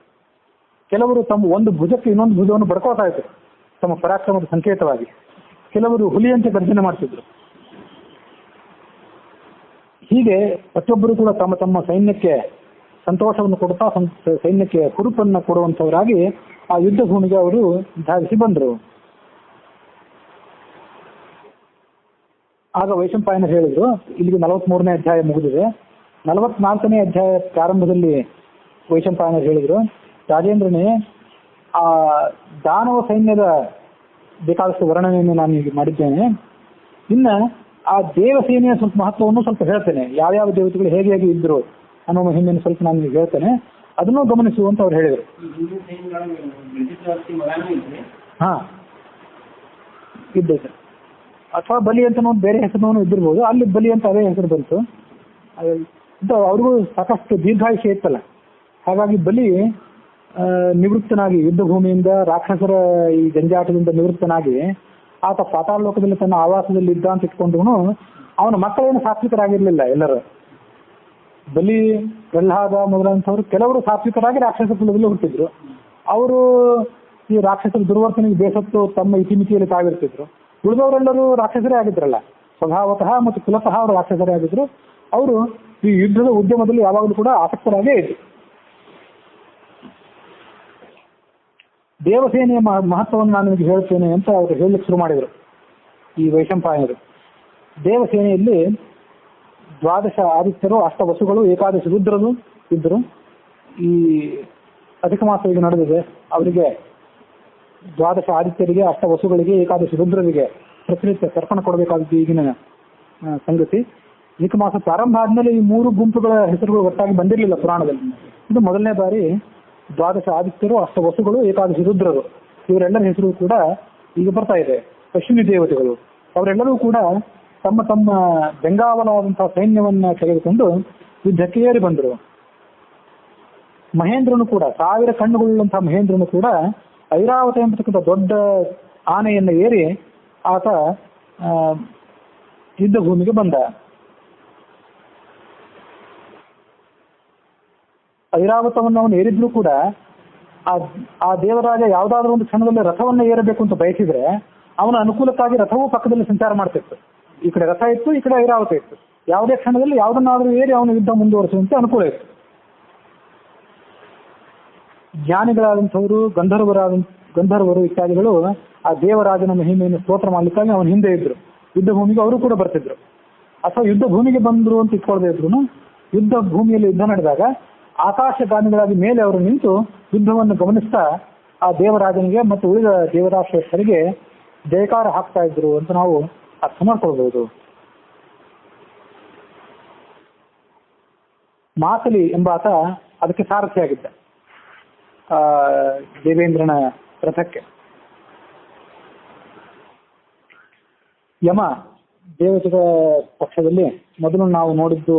ಕೆಲವರು ತಮ್ಮ ಒಂದು ಭುಜಕ್ಕೆ ಇನ್ನೊಂದು ಭುಜವನ್ನು ಬಡ್ಕೋತಾ ಇದ್ರು ತಮ್ಮ ಪರಾಕ್ರಮದ ಸಂಕೇತವಾಗಿ, ಕೆಲವರು ಹುಲಿಯಂತೆ ಗರ್ಜನೆ ಮಾಡ್ತಿದ್ರು. ಹೀಗೆ ಪ್ರತಿಯೊಬ್ಬರು ಕೂಡ ತಮ್ಮ ತಮ್ಮ ಸೈನ್ಯಕ್ಕೆ ಸಂತೋಷವನ್ನು ಕೊಡ್ತಾ ಸೈನ್ಯಕ್ಕೆ ಹುರುಪನ್ನು ಕೊಡುವಂತವರಾಗಿ ಆ ಯುದ್ಧ ಭೂಮಿಗೆ ಅವರು ಧಾವಿಸಿ ಬಂದರು. ಆಗ ವೈಶಂಪಾಯನ ಹೇಳಿದ್ರು, ಇಲ್ಲಿಗೆ 43ನೇ ಅಧ್ಯಾಯ ಮುಗಿದಿದೆ. 44ನೇ ಅಧ್ಯಾಯ ಪ್ರಾರಂಭದಲ್ಲಿ ವೈಶಂಪಾಯನ ಹೇಳಿದ್ರು, ರಾಜೇಂದ್ರನೇ, ಆ ದಾನವ ಸೈನ್ಯದ ಬೇಕಾದಷ್ಟು ವರ್ಣನೆಯನ್ನು ನಾನು ಈಗ ಮಾಡಿದ್ದೇನೆ. ಇನ್ನ ಆ ದೇವಸೇನೆಯ ಸ್ವಲ್ಪ ಮಹತ್ವವನ್ನು ಸ್ವಲ್ಪ ಹೇಳ್ತೇನೆ, ಯಾವ್ಯಾವ ದೇವತೆಗಳು ಹೇಗೆ ಹೇಗೆ ಇದ್ರು ಅನ್ನೋ ಮಹಿಮೆಯನ್ನು ಸ್ವಲ್ಪ ನಾನು ಈಗ ಹೇಳ್ತೇನೆ, ಅದನ್ನು ಗಮನಿಸು ಅಂತ ಅವ್ರು ಹೇಳಿದರು. ಹಾ, ಇದ್ದೆ ಸರ್. ಅಥವಾ ಬಲಿ ಅಂತ ಬೇರೆ ಹೆಸರಿನವನು ಇದ್ದಿರ್ಬೋದು, ಅಲ್ಲಿ ಬಲಿ ಅಂತ ಅದೇ ಹೆಸರು ಬಂತು. ಅವ್ರಿಗೂ ಸಾಕಷ್ಟು ದೀರ್ಘಾಯುಷ್ಯ ಇತ್ತಲ್ಲ, ಹಾಗಾಗಿ ಬಲಿ ನಿವೃತ್ತನಾಗಿ ಯುದ್ಧ ಭೂಮಿಯಿಂದ ರಾಕ್ಷಸರ ಈ ಜಂಜಾಟದಿಂದ ನಿವೃತ್ತನಾಗಿ ಆತ ಪಾತಾಳ ಲೋಕದಲ್ಲಿ ತನ್ನ ಆವಾಸದಲ್ಲಿ ಇದ್ದ ಅಂತ ಇಟ್ಕೊಂಡ್ರು ಅವನ ಮಕ್ಕಳೇನು ಸಾತ್ವಿಕರಾಗಿರ್ಲಿಲ್ಲ. ಎಲ್ಲರೂ ಬಲಿ, ಪ್ರಹ್ಲಾದ ಮೊದಲಾದಂಥವ್ರು ಕೆಲವರು ಸಾತ್ವಿಕರಾಗಿ ರಾಕ್ಷಸ ಕುಲದಲ್ಲಿ ಹುಟ್ಟಿದ್ರು. ಅವರು ಈ ರಾಕ್ಷಸರ ದುರ್ವರ್ತನೆಗೆ ಬೇಸತ್ತು ತಮ್ಮ ಇತಿಮಿತಿಯಲ್ಲಿ ತಾವಿರ್ತಿದ್ರು. ಉಳಿದವರೆಲ್ಲರೂ ರಾಕ್ಷಸರೇ ಆಗಿದ್ರಲ್ಲ, ಸ್ವಭಾವತಃ ಮತ್ತು ಕುಲತಃ ಅವರು ರಾಕ್ಷಸರೇ ಆಗಿದ್ರು. ಅವರು ಈ ಯುದ್ಧದ ಉದ್ಯಮದಲ್ಲಿ ಯಾವಾಗಲೂ ಕೂಡ ಆಸಕ್ತರಾಗೇ ಇದ್ರು. ದೇವಸೇನೆಯ ಮಹತ್ವವನ್ನು ನಾನು ನಿಮಗೆ ಹೇಳ್ತೇನೆ ಅಂತ ಅವರು ಹೇಳಲಿಕ್ಕೆ ಶುರು ಮಾಡಿದರು ಈ ವೈಶಂಪಾಯನರು. ದೇವಸೇನೆಯಲ್ಲಿ 12 ಆದಿತ್ಯರು, 8 ವಸುಗಳು, 11 ರುದ್ರರು ಇದ್ದರು. ಈ ಅಧಿಕ ಮಾಸ ಈಗ ನಡೆದಿದೆ, ಅವರಿಗೆ 12 ಆದಿತ್ಯರಿಗೆ, 8 ವಸುಗಳಿಗೆ, 11 ರುದ್ರರಿಗೆ ಪ್ರತಿನಿತ್ಯ ತರ್ಪಣ ಕೊಡಬೇಕಾದದ್ದು ಈಗಿನ ಸಂಗತಿ. ಅಧಿಕ ಮಾಸ ಪ್ರಾರಂಭ ಆದ್ಮೇಲೆ ಈ 3 ಗುಂಪುಗಳ ಹೆಸರುಗಳು ಒಟ್ಟಾಗಿ ಬಂದಿರಲಿಲ್ಲ ಪುರಾಣದಲ್ಲಿ. ಇದು ಮೊದಲನೇ ಬಾರಿ 12 ಆದಿತ್ಯರು, 8 ವಸುಗಳು, 11 ರುದ್ರರು ಇವರೆಲ್ಲರ ಹೆಸರು ಕೂಡ ಈಗ ಬರ್ತಾ ಇದೆ. ಅಶ್ವಿನಿ ದೇವತೆಗಳು ಅವರೆಲ್ಲರೂ ಕೂಡ ತಮ್ಮ ತಮ್ಮ ಬೆಂಗಾವಲಾದಂತಹ ಸೈನ್ಯವನ್ನ ತೆಗೆದುಕೊಂಡು ಯುದ್ಧಕ್ಕೆ ಏರಿ ಬಂದರು. ಮಹೇಂದ್ರನು ಕೂಡ 1000 ಕಣ್ಣುಗಳುಳ್ಳಂತಹ ಮಹೇಂದ್ರನು ಕೂಡ ಐರಾವತ ಎಂಬತಕ್ಕಂಥ ದೊಡ್ಡ ಆನೆಯನ್ನು ಏರಿ ಆತ ಯುದ್ಧ ಭೂಮಿಗೆ ಬಂದ. ಐರಾವತವನ್ನು ಅವನು ಏರಿದ್ರು ಕೂಡ ಆ ದೇವರಾಜ ಯಾವುದಾದ್ರೂ ಒಂದು ಕ್ಷಣದಲ್ಲಿ ರಥವನ್ನು ಏರಬೇಕು ಅಂತ ಬಯಸಿದ್ರೆ ಅವನ ಅನುಕೂಲಕ್ಕಾಗಿ ರಥವೂ ಪಕ್ಕದಲ್ಲಿ ಸಂಚಾರ ಮಾಡ್ತಿತ್ತು. ಈ ಕಡೆ ರಥ ಇತ್ತು, ಈ ಕಡೆ ಐರಾವತ ಇತ್ತು. ಯಾವುದೇ ಕ್ಷಣದಲ್ಲಿ ಯಾವುದನ್ನಾದ್ರೂ ಏರಿ ಅವನು ಯುದ್ಧ ಮುಂದುವರಿಸುವಂತೆ ಅನುಕೂಲ ಇತ್ತು. ಜ್ಞಾನಿಗಳಾದಂಥವರು, ಗಂಧರ್ವರು ಇತ್ಯಾದಿಗಳು ಆ ದೇವರಾಜನ ಮಹಿಮೆಯನ್ನು ಸ್ತೋತ್ರ ಮಾಡ್ಲಿಕ್ಕಾಗಿ ಅವನ ಹಿಂದೆ ಇದ್ರು. ಯುದ್ಧ ಭೂಮಿಗೆ ಅವರು ಕೂಡ ಬರ್ತಿದ್ರು. ಅಥವಾ ಯುದ್ಧ ಭೂಮಿಗೆ ಬಂದ್ರು ಅಂತ ಇಟ್ಕೊಳ್ದೇ ಇದ್ರು, ಯುದ್ಧ ಭೂಮಿಯಲ್ಲಿ ಯುದ್ಧ ನಡೆದಾಗ ಆಕಾಶಗಾಮಿಗಳಾಗಿ ಮೇಲೆ ಅವರು ನಿಂತು ಯುದ್ಧವನ್ನು ಗಮನಿಸ್ತಾ ಆ ದೇವರಾಜನಿಗೆ ಮತ್ತು ಉಳಿದ ದೇವರಾಶ್ರೇಷ್ಠರಿಗೆ ಜಯಕಾರ ಹಾಕ್ತಾ ಇದ್ರು ಅಂತ ನಾವು ಅರ್ಥ ಮಾಡ್ಕೊಳ್ಬಹುದು. ಮಾತಲಿ ಎಂಬಾತ ಅದಕ್ಕೆ ಸಾರಥಿಯಾಗಿದ್ದ ದೇವೇಂದ್ರನ ರಥಕ್ಕೆ. ಯಮ ದೇವತೆಗಳ ಪಕ್ಷದಲ್ಲಿ ಮೊದಲು ನಾವು ನೋಡಿದ್ದು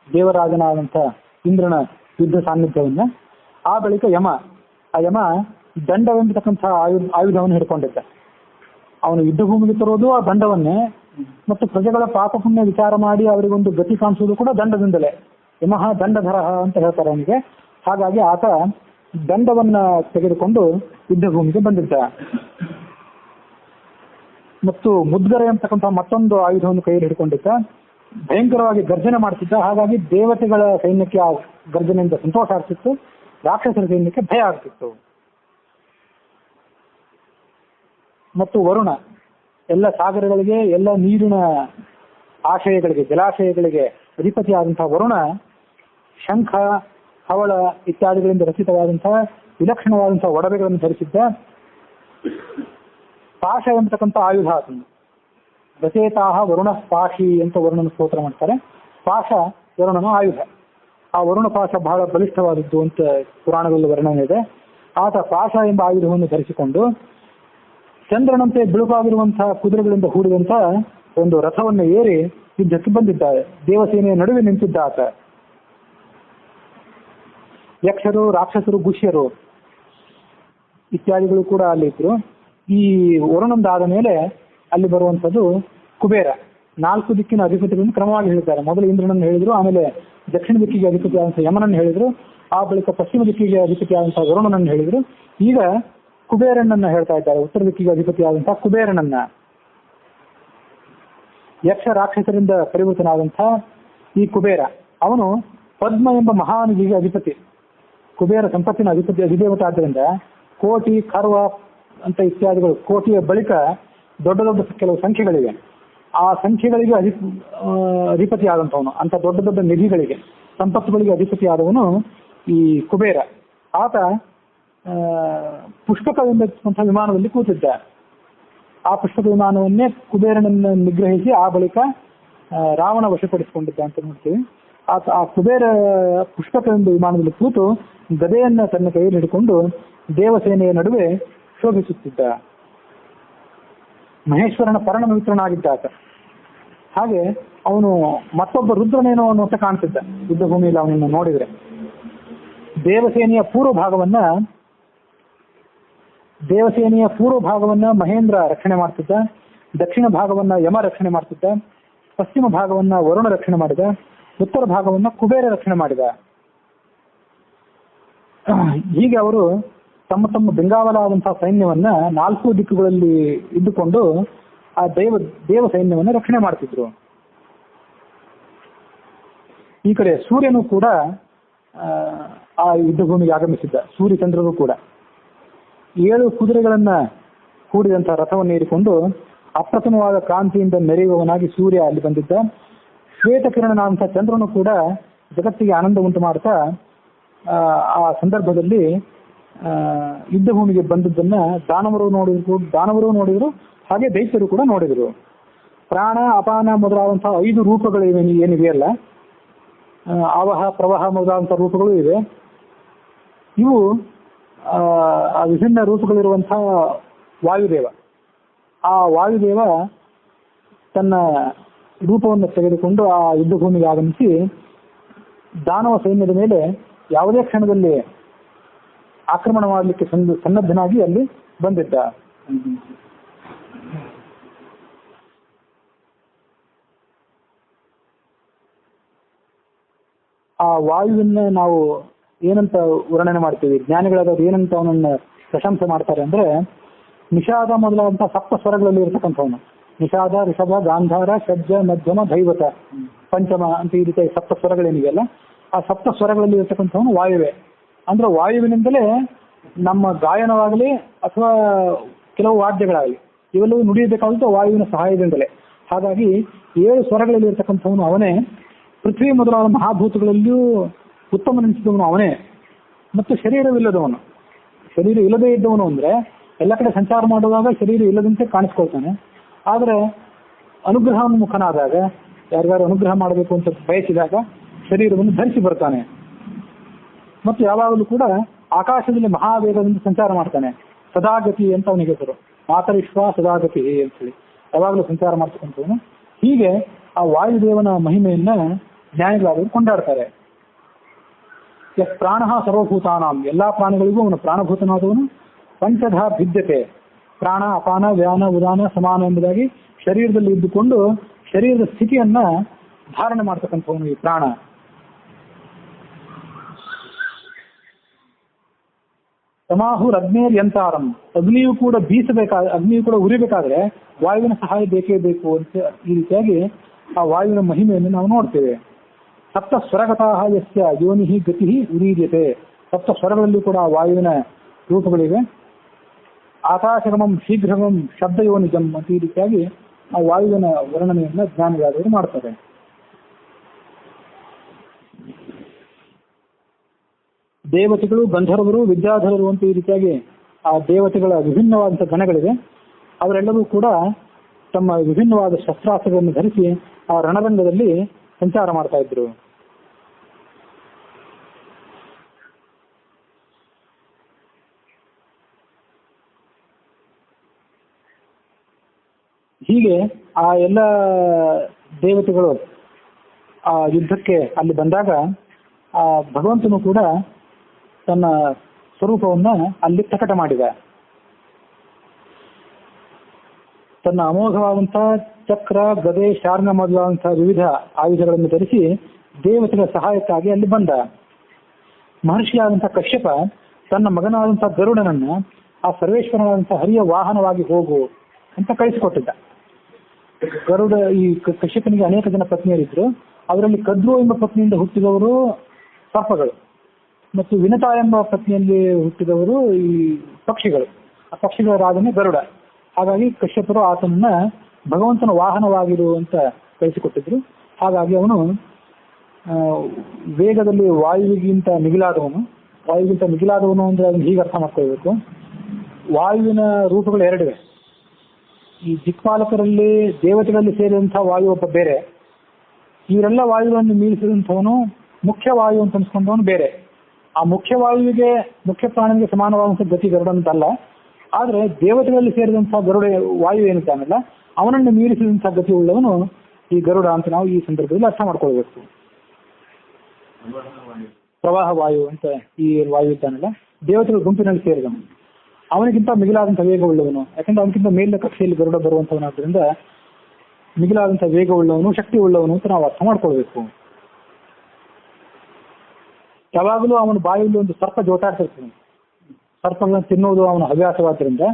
ದೇವರಾಜನಾದಂಥ ಇಂದ್ರನ ಯುದ್ಧ ಸಾನ್ನಿಧ್ಯವನ್ನ. ಆ ಬಳಿಕ ಯಮ ದಂಡವೆಂಬತಕ್ಕಂಥ ಆಯುಧವನ್ನು ಹಿಡ್ಕೊಂಡಿದ್ದ. ಅವನು ಯುದ್ಧ ಭೂಮಿಗೆ ತರೋದು ಆ ದಂಡವನ್ನೇ, ಮತ್ತು ಪ್ರಜೆಗಳ ಪಾಪ ಪುಣ್ಯ ವಿಚಾರ ಮಾಡಿ ಅವರಿಗೊಂದು ಗತಿ ಕಾಣಿಸುವುದು ಕೂಡ ದಂಡದಿಂದಲೇ. ಯಮಃ ದಂಡಧರ ಅಂತ ಹೇಳ್ತಾರೆ ಅವನಿಗೆ. ಹಾಗಾಗಿ ಆತ ದಂಡವನ್ನ ತೆಗೆದುಕೊಂಡು ಯುದ್ಧ ಭೂಮಿಗೆ ಬಂದಿದ್ದ. ಮತ್ತು ಮುದ್ಗರೆ ಅಂತಕ್ಕಂಥ ಮತ್ತೊಂದು ಆಯುಧವನ್ನು ಕೈಯಲ್ಲಿ ಹಿಡ್ಕೊಂಡಿದ್ದ. ಭಯಂಕರವಾಗಿ ಗರ್ಜನೆ ಮಾಡ್ತಿದ್ದ. ಹಾಗಾಗಿ ದೇವತೆಗಳ ಸೈನ್ಯಕ್ಕೆ ಆ ಗರ್ಜನೆಯಿಂದ ಸಂತೋಷ ಆಗ್ತಿತ್ತು, ರಾಕ್ಷಸರ ಸೈನ್ಯಕ್ಕೆ ಭಯ ಆಗ್ತಿತ್ತು. ಮತ್ತು ವರುಣ ಎಲ್ಲ ಸಾಗರಗಳಿಗೆ, ಎಲ್ಲ ನೀರಿನ ಆಶಯಗಳಿಗೆ, ಜಲಾಶಯಗಳಿಗೆ ಅಧಿಪತಿಯಾದಂತಹ ವರುಣ ಶಂಖ, ಹವಳ ಇತ್ಯಾದಿಗಳಿಂದ ರಚಿತವಾದಂತಹ ವಿಲಕ್ಷಣವಾದಂತಹ ಒಡವೆಗಳನ್ನು ಧರಿಸಿದ್ದ. ಪಾಶ ಎಂಬತಕ್ಕಂಥ ಆಯುಧ ಆತನು. ರಚೇತಾಹ ವರುಣ ಪಾಶಿ ಅಂತ ವರುಣನ ಸ್ತೋತ್ರ ಮಾಡ್ತಾರೆ. ಪಾಶ ವರುಣನ ಆಯುಧ. ಆ ವರುಣ ಪಾಶ ಬಹಳ ಬಲಿಷ್ಠವಾದದ್ದು ಅಂತ ಪುರಾಣಗಳಲ್ಲಿ ವರ್ಣನೆ ಇದೆ. ಆತ ಪಾಶ ಎಂಬ ಆಯುಧವನ್ನು ಧರಿಸಿಕೊಂಡು ಚಂದ್ರನಂತೆ ಬಿಳುಪಾಗಿರುವಂತಹ ಕುದುರೆಗಳಿಂದ ಹೂಡಿದಂತ ಒಂದು ರಥವನ್ನು ಏರಿ ಯುದ್ಧಕ್ಕೆ ಬಂದಿದ್ದಾರೆ. ದೇವಸೇನೆಯ ನಡುವೆ ನಿಂತಿದ್ದ ಆತ. ಯಕ್ಷರು, ರಾಕ್ಷಸರು, ಗುಷ್ಯರು ಇತ್ಯಾದಿಗಳು ಕೂಡ ಅಲ್ಲಿ ಇದ್ರು. ಈ ವರುಣಂದಾದ ಮೇಲೆ ಅಲ್ಲಿ ಬರುವಂಥದ್ದು ಕುಬೇರ. 4 ದಿಕ್ಕಿನ ಅಧಿಪತಿಗಳನ್ನು ಕ್ರಮವಾಗಿ ಹೇಳಿದ್ದಾರೆ. ಮೊದಲು ಇಂದ್ರನನ್ನು ಹೇಳಿದ್ರು, ಆಮೇಲೆ ದಕ್ಷಿಣ ದಿಕ್ಕಿಗೆ ಅಧಿಪತಿಯಾದಂತಹ ಯಮನನ್ನು ಹೇಳಿದ್ರು, ಆ ಬಳಿಕ ಪಶ್ಚಿಮ ದಿಕ್ಕಿಗೆ ಅಧಿಪತಿಯಾದಂತಹ ವರುಣನನ್ನು ಹೇಳಿದ್ರು. ಈಗ ಕುಬೇರನನ್ನ ಹೇಳ್ತಾ ಇದ್ದಾರೆ, ಉತ್ತರ ದಿಕ್ಕಿಗೆ ಅಧಿಪತಿಯಾದಂತಹ ಕುಬೇರನನ್ನ. ಯಕ್ಷ ರಾಕ್ಷಸರಿಂದ ಪರಿವರ್ತನಾದಂತಹ ಈ ಕುಬೇರ, ಅವನು ಪದ್ಮ ಎಂಬ ಮಹಾನಿಧಿಗೆ ಅಧಿಪತಿ. ಕುಬೇರ ಸಂಪತ್ತಿನ ಅಧಿದೇವತೆ ಆದ್ದರಿಂದ ಕೋಟಿ, ಖರ್ವ ಅಂತ ಇತ್ಯಾದಿಗಳು, ಕೋಟಿಯ ಬಳಿಕ ದೊಡ್ಡ ದೊಡ್ಡ ಕೆಲವು ಸಂಖ್ಯೆಗಳಿವೆ. ಆ ಸಂಖ್ಯೆಗಳಿಗೆ ಅಧಿಪತಿ ಆದಂಥವನು. ಅಂತ ದೊಡ್ಡ ದೊಡ್ಡ ನಿಧಿಗಳಿಗೆ, ಸಂಪತ್ತುಗಳಿಗೆ ಅಧಿಪತಿ ಆದವನು ಈ ಕುಬೇರ. ಆತ ಪುಷ್ಪಕವೆಂಬ ವಿಮಾನದಲ್ಲಿ ಕೂತಿದ್ದ. ಆ ಪುಷ್ಪಕ ವಿಮಾನವನ್ನೇ ಕುಬೇರನನ್ನು ನಿಗ್ರಹಿಸಿ ಆ ಬಳಿಕ ರಾವಣ ವಶಪಡಿಸಿಕೊಂಡಿದ್ದ ಅಂತ ನೋಡ್ತೀವಿ. ಆತ ಆ ಕುಬೇರ ಪುಷ್ಪಕವೆಂಬ ವಿಮಾನದಲ್ಲಿ ಕೂತು ಗದೆಯನ್ನ ತನ್ನ ಕೈಯಲ್ಲಿ ಹಿಡ್ಕೊಂಡು ದೇವಸೇನೆಯ ನಡುವೆ ಶೋಭಿಸುತ್ತಿದ್ದ. ಮಹೇಶ್ವರನ ಪರಣ ಮಿತ್ರನಾಗಿದ್ದ ಆತ. ಹಾಗೆ ಅವನು ಮತ್ತೊಬ್ಬ ರುದ್ರನೇನೋ ಅನ್ನುವಂತ ಕಾಣ್ತಿದ್ದ ಯುದ್ಧ ಭೂಮಿಯಲ್ಲಿ ಅವನನ್ನು ನೋಡಿದ್ರೆ. ದೇವಸೇನೆಯ ಪೂರ್ವ ಭಾಗವನ್ನ ಮಹೇಂದ್ರ ರಕ್ಷಣೆ ಮಾಡ್ತಿದ್ದ. ದಕ್ಷಿಣ ಭಾಗವನ್ನ ಯಮ ರಕ್ಷಣೆ ಮಾಡ್ತಿದ್ದ. ಪಶ್ಚಿಮ ಭಾಗವನ್ನ ವರುಣ ರಕ್ಷಣೆ ಮಾಡಿದ. ಉತ್ತರ ಭಾಗವನ್ನ ಕುಬೇರ ರಕ್ಷಣೆ ಮಾಡಿದ. ಹೀಗೆ ಅವರು ತಮ್ಮ ತಮ್ಮ ಬೆಂಗಾವಲಾದಂತಹ ಸೈನ್ಯವನ್ನ 4 ದಿಕ್ಕುಗಳಲ್ಲಿ ಇದ್ದುಕೊಂಡು ಆ ದೇವ ಸೈನ್ಯವನ್ನು ರಕ್ಷಣೆ ಮಾಡ್ತಿದ್ರು. ಈ ಕಡೆ ಸೂರ್ಯನು ಕೂಡ ಆ ಯುದ್ಧ ಭೂಮಿಗೆ ಆಗಮಿಸಿದ್ದ. ಸೂರ್ಯಚಂದ್ರರು ಕೂಡ 7 ಕುದುರೆಗಳನ್ನ ಕೂಡಿದಂತಹ ರಥವನ್ನು ಏರಿಕೊಂಡು ಅಪ್ರತಿಮವಾದ ಕಾಂತಿಯಿಂದ ಮೆರೆಯುವವನಾಗಿ ಸೂರ್ಯ ಅಲ್ಲಿ ಬಂದಿದ್ದ. ಶ್ವೇತಕಿರಣನಾದಂತಹ ಚಂದ್ರನು ಕೂಡ ಜಗತ್ತಿಗೆ ಆನಂದ ಉಂಟು ಮಾಡ್ತಾ ಆ ಸಂದರ್ಭದಲ್ಲಿ ಯುದ್ಧ ಭೂಮಿಗೆ ಬಂದದ್ದನ್ನ ದಾನವರು ನೋಡಿದ್ರು, ಹಾಗೆ ದೈತ್ಯರು ಕೂಡ ನೋಡಿದ್ರು. ಪ್ರಾಣ, ಅಪಾನ ಮೊದಲಾದಂತಹ 5 ರೂಪಗಳು ಏನಿವೆಯಲ್ಲ, ಆವಹ, ಪ್ರವಾಹ ಮೊದಲಾದಂತಹ ರೂಪಗಳು ಇವೆ. ಇವು ಆ ವಿಭಿನ್ನ ರೂಪಗಳಿರುವಂತಹ ವಾಯುದೇವ. ಆ ವಾಯುದೇವ ತನ್ನ ರೂಪವನ್ನು ತೆಗೆದುಕೊಂಡು ಆ ಯುದ್ಧ ಭೂಮಿಗೆ ಆಗಮಿಸಿ ದಾನವ ಸೈನ್ಯದ ಮೇಲೆ ಯಾವುದೇ ಕ್ಷಣದಲ್ಲಿ ಆಕ್ರಮಣ ಮಾಡಲಿಕ್ಕೆ ಸನ್ನದ್ಧನಾಗಿ ಅಲ್ಲಿ ಬಂದಿದ್ದ. ಆ ವಾಯುವನ್ನ ನಾವು ಏನಂತ ವರ್ಣನೆ ಮಾಡ್ತೀವಿ, ಜ್ಞಾನಿಗಳಾದವ್ರು ಏನಂತ ಅವನನ್ನ ಪ್ರಶಂಸೆ ಮಾಡ್ತಾರೆ ಅಂದ್ರೆ, ನಿಷಾದ ಮೊದಲಾದಂತಹ ಸಪ್ತ ಸ್ವರಗಳಲ್ಲಿ ಇರತಕ್ಕಂಥವನು. ನಿಷಾದ, ಋಷಭ, ಗಾಂಧಾರ, ಷಡ್ಜ, ಮಧ್ಯಮ, ದೈವತ, ಪಂಚಮ ಅಂತ ಈ ರೀತಿಯ ಸಪ್ತ ಸ್ವರಗಳೇನಿವೆಯಲ್ಲ, ಆ ಸಪ್ತ ಸ್ವರಗಳಲ್ಲಿ ಇರತಕ್ಕಂಥವನು ವಾಯುವೆ. ಅಂದ್ರೆ ವಾಯುವಿನಿಂದಲೇ ನಮ್ಮ ಗಾಯನವಾಗಲಿ ಅಥವಾ ಕೆಲವು ವಾದ್ಯಗಳಾಗಲಿ ಇವೆಲ್ಲವೂ ನುಡಿಯಬೇಕಾದಂಥ ವಾಯುವಿನ ಸಹಾಯದಿಂದಲೇ. ಹಾಗಾಗಿ 7 ಸ್ವರಗಳಲ್ಲಿ ಇರತಕ್ಕಂಥವನು ಅವನೇ. ಪೃಥ್ವಿ ಮೊದಲಾದ ಮಹಾಭೂತಗಳಲ್ಲಿಯೂ ಉತ್ತಮನೆನಿಸಿದವನು ಅವನೇ. ಮತ್ತು ಶರೀರವಿಲ್ಲದವನು, ಶರೀರ ಇಲ್ಲದೇ ಇದ್ದವನು ಅಂದ್ರೆ ಎಲ್ಲ ಕಡೆ ಸಂಚಾರ ಮಾಡುವಾಗ ಶರೀರ ಇಲ್ಲದಂತೆ ಕಾಣಿಸ್ಕೊಳ್ತಾನೆ. ಆದರೆ ಅನುಗ್ರಹೋನ್ಮುಖನಾದಾಗ, ಯಾರ್ಯಾರು ಅನುಗ್ರಹ ಮಾಡಬೇಕು ಅಂತ ಬಯಸಿದಾಗ ಶರೀರವನ್ನು ಧರಿಸಿ ಬರ್ತಾನೆ. ಮತ್ತು ಯಾವಾಗಲೂ ಕೂಡ ಆಕಾಶದಲ್ಲಿ ಮಹಾವೇಗದಿಂದ ಸಂಚಾರ ಮಾಡ್ತಾನೆ. ಸದಾಗತಿ ಅಂತ ಅವನಿಗೆ ಹೆಸರು, ಮಾತರಿಶ್ವ ಸದಾಗತಿ ಅಂತೇಳಿ ಯಾವಾಗಲೂ ಸಂಚಾರ ಮಾಡ್ತಕ್ಕಂಥವನು. ಹೀಗೆ ಆ ವಾಯುದೇವನ ಮಹಿಮೆಯನ್ನ ಜ್ಞಾನಿಗಳಾದವರು ಕೊಂಡಾಡ್ತಾರೆ. ಪ್ರಾಣ ಸರ್ವಭೂತಾನಾಂ, ಎಲ್ಲಾ ಪ್ರಾಣಿಗಳಿಗೂ ಅವನು ಪ್ರಾಣಭೂತನಾದವನು. ಪಂಚಧ ಭಿದ್ಯತೆ, ಪ್ರಾಣ, ಅಪಾನ, ವ್ಯಾನ, ಉದಾನ, ಸಮಾನ ಎಂಬುದಾಗಿ ಶರೀರದಲ್ಲಿ ಇದ್ದುಕೊಂಡು ಶರೀರದ ಸ್ಥಿತಿಯನ್ನ ಧಾರಣೆ ಮಾಡ್ತಕ್ಕಂಥವನು ಈ ಪ್ರಾಣ. ಸಮಾಹುರ್ ಅಗ್ನೇರ್ ಯಂತಾರಂ, ಅಗ್ನಿಯು ಕೂಡ ಅಗ್ನಿಯು ಕೂಡ ಉರಿಬೇಕಾದ್ರೆ ವಾಯುವಿನ ಸಹಾಯ ಬೇಕೇ ಬೇಕು ಅಂತ ಈ ರೀತಿಯಾಗಿ ಆ ವಾಯುವಿನ ಮಹಿಮೆಯನ್ನು ನಾವು ನೋಡ್ತೇವೆ. ಸಪ್ತ ಸ್ವರಗತಃ ಯಸ್ಯ ಯೋನಿಹಿ ಗತಿಹಿ ಉರೀರ್ಯತೆ, ಸಪ್ತ ಸ್ವರಗಳಲ್ಲಿ ಕೂಡ ವಾಯುವಿನ ರೂಪಗಳಿವೆ. ಆಕಾಶಗಮಂ ಶೀಘ್ರಗಮಂ ಶಬ್ದಯೋನಿಜಂ ಅಂತ ಈ ರೀತಿಯಾಗಿ ಆ ವಾಯುವಿನ ವರ್ಣನೆಯನ್ನ ಜ್ಞಾನಿಗಳಾದವರು ಮಾಡ್ತಾರೆ. ದೇವತೆಗಳು, ಗಂಧರ್ವರು, ವಿದ್ಯಾಧರರು ಅಂತ ಈ ರೀತಿಯಾಗಿ ಆ ದೇವತೆಗಳ ವಿಭಿನ್ನವಾದಂಥ ಗಣಗಳಿವೆ. ಅವರೆಲ್ಲರೂ ಕೂಡ ತಮ್ಮ ವಿಭಿನ್ನವಾದ ಶಸ್ತ್ರಾಸ್ತ್ರಗಳನ್ನು ಧರಿಸಿ ಆ ರಣರಂಗದಲ್ಲಿ ಸಂಚಾರ ಮಾಡ್ತಾ ಇದ್ರು. ಹೀಗೆ ಆ ಎಲ್ಲ ದೇವತೆಗಳು ಆ ಯುದ್ಧಕ್ಕೆ ಅಲ್ಲಿ ಬಂದಾಗ ಆ ಭಗವಂತನು ಕೂಡ ತನ್ನ ಸ್ವರೂಪವನ್ನ ಅಲ್ಲಿ ಪ್ರಕಟ ಮಾಡಿದ. ತನ್ನ ಅಮೋಘವಾದಂತಹ ಚಕ್ರ, ಗದೆ, ಶಾರ್ಂಗ ಮೊದಲಾದಂತಹ ವಿವಿಧ ಆಯುಧಗಳನ್ನು ಧರಿಸಿ ದೇವತೆಗಳ ಸಹಾಯಕ್ಕಾಗಿ ಅಲ್ಲಿ ಬಂದ. ಮಹರ್ಷಿಯಾದಂತಹ ಕಶ್ಯಪ ತನ್ನ ಮಗನಾದಂತಹ ಗರುಡನನ್ನ ಆ ಸರ್ವೇಶ್ವರನಾದಂತಹ ಹರಿಯ ವಾಹನವಾಗಿ ಹೋಗು ಅಂತ ಕಳಿಸಿಕೊಟ್ಟಿದ್ದ. ಗರುಡ, ಈ ಕಶ್ಯಪನಿಗೆ ಅನೇಕ ಜನ ಪತ್ನಿಯರಿದ್ರು. ಅವರಲ್ಲಿ ಕದ್ರು ಎಂಬ ಪತ್ನಿಯಿಂದ ಹುಟ್ಟಿದವರು ಸರ್ಪಗಳು ಮತ್ತು ವಿನತಾ ಎಂಬ ಪತ್ನಿಯಲ್ಲಿ ಹುಟ್ಟಿದವರು ಈ ಪಕ್ಷಿಗಳು. ಆ ಪಕ್ಷಿಗಳ ರಾಜನೇ ಗರುಡ. ಹಾಗಾಗಿ ಕಶ್ಯಪರು ಆತನನ್ನ ಭಗವಂತನ ವಾಹನವಾಗಿರು ಅಂತ ಕಳಿಸಿಕೊಟ್ಟಿದ್ರು. ಹಾಗಾಗಿ ಅವನು ವೇಗದಲ್ಲಿ ವಾಯುವಿಗಿಂತ ಮಿಗಿಲಾದವನು. ವಾಯುವಿಗಿಂತ ಮಿಗಿಲಾದವನು ಅಂದ್ರೆ ಅದನ್ನು ಹೀಗೆ ಅರ್ಥ ಮಾಡ್ಕೊಳ್ಬೇಕು. ವಾಯುವಿನ ರೂಪಗಳು ಎರಡಿವೆ. ಈ ದಿಕ್ಪಾಲಕರಲ್ಲಿ ದೇವತೆಗಳಲ್ಲಿ ಸೇರಿದಂತಹ ವಾಯು ಒಬ್ಬ ಬೇರೆ, ಇವರೆಲ್ಲ ವಾಯುವನ್ನು ಮೀರಿಸಿದಂಥವನು ಮುಖ್ಯ ವಾಯು ಅಂತ ಅನ್ಸ್ಕೊಂಡವನು ಬೇರೆ. ಆ ಮುಖ್ಯ ವಾಯುವಿಗೆ, ಮುಖ್ಯ ಪ್ರಾಣಿಗೆ ಸಮಾನವಾದಂತಹ ಗತಿ ಗರುಡಂತಲ್ಲ. ಆದ್ರೆ ದೇವತೆಗಳಲ್ಲಿ ಸೇರಿದಂತಹ ಗರುಡ ವಾಯು ಏನಿದ್ದಾನಲ್ಲ, ಅವನನ್ನು ಮೀರಿಸಿದಂತಹ ಗತಿ ಉಳ್ಳವನು ಈ ಗರುಡ ಅಂತ ನಾವು ಈ ಸಂದರ್ಭದಲ್ಲಿ ಅರ್ಥ ಮಾಡ್ಕೊಳ್ಬೇಕು. ಪ್ರವಾಹ ವಾಯು ಅಂತ ಈ ವಾಯು ಇದ್ದಾನಲ್ಲ, ದೇವತೆಗಳ ಗುಂಪಿನಲ್ಲಿ ಸೇರಿದವನು, ಅವನಿಗಿಂತ ಮಿಗಿಲಾದಂತಹ ವೇಗ ಉಳ್ಳವನು. ಯಾಕಂದ್ರೆ ಅವನಿಗಿಂತ ಮೇಲಿನ ಕಕ್ಷೆಯಲ್ಲಿ ಗರುಡ ಬರುವಂತವನಾದ್ರಿಂದ ಮಿಗಿಲಾದಂತಹ ವೇಗ ಉಳ್ಳವನು, ಶಕ್ತಿ ಉಳ್ಳವನು ಅಂತ ನಾವು ಅರ್ಥ ಮಾಡ್ಕೊಳ್ಬೇಕು. ಯಾವಾಗಲೂ ಅವನ ಬಾಯಲ್ಲಿ ಒಂದು ಸರ್ಪ ಜೋತಾಡ್ತಿರ್ತಾನೆ. ಸರ್ಪಗಳನ್ನು ತಿನ್ನೋದು ಅವನ ಹವ್ಯಾಸವಾದ್ರಿಂದ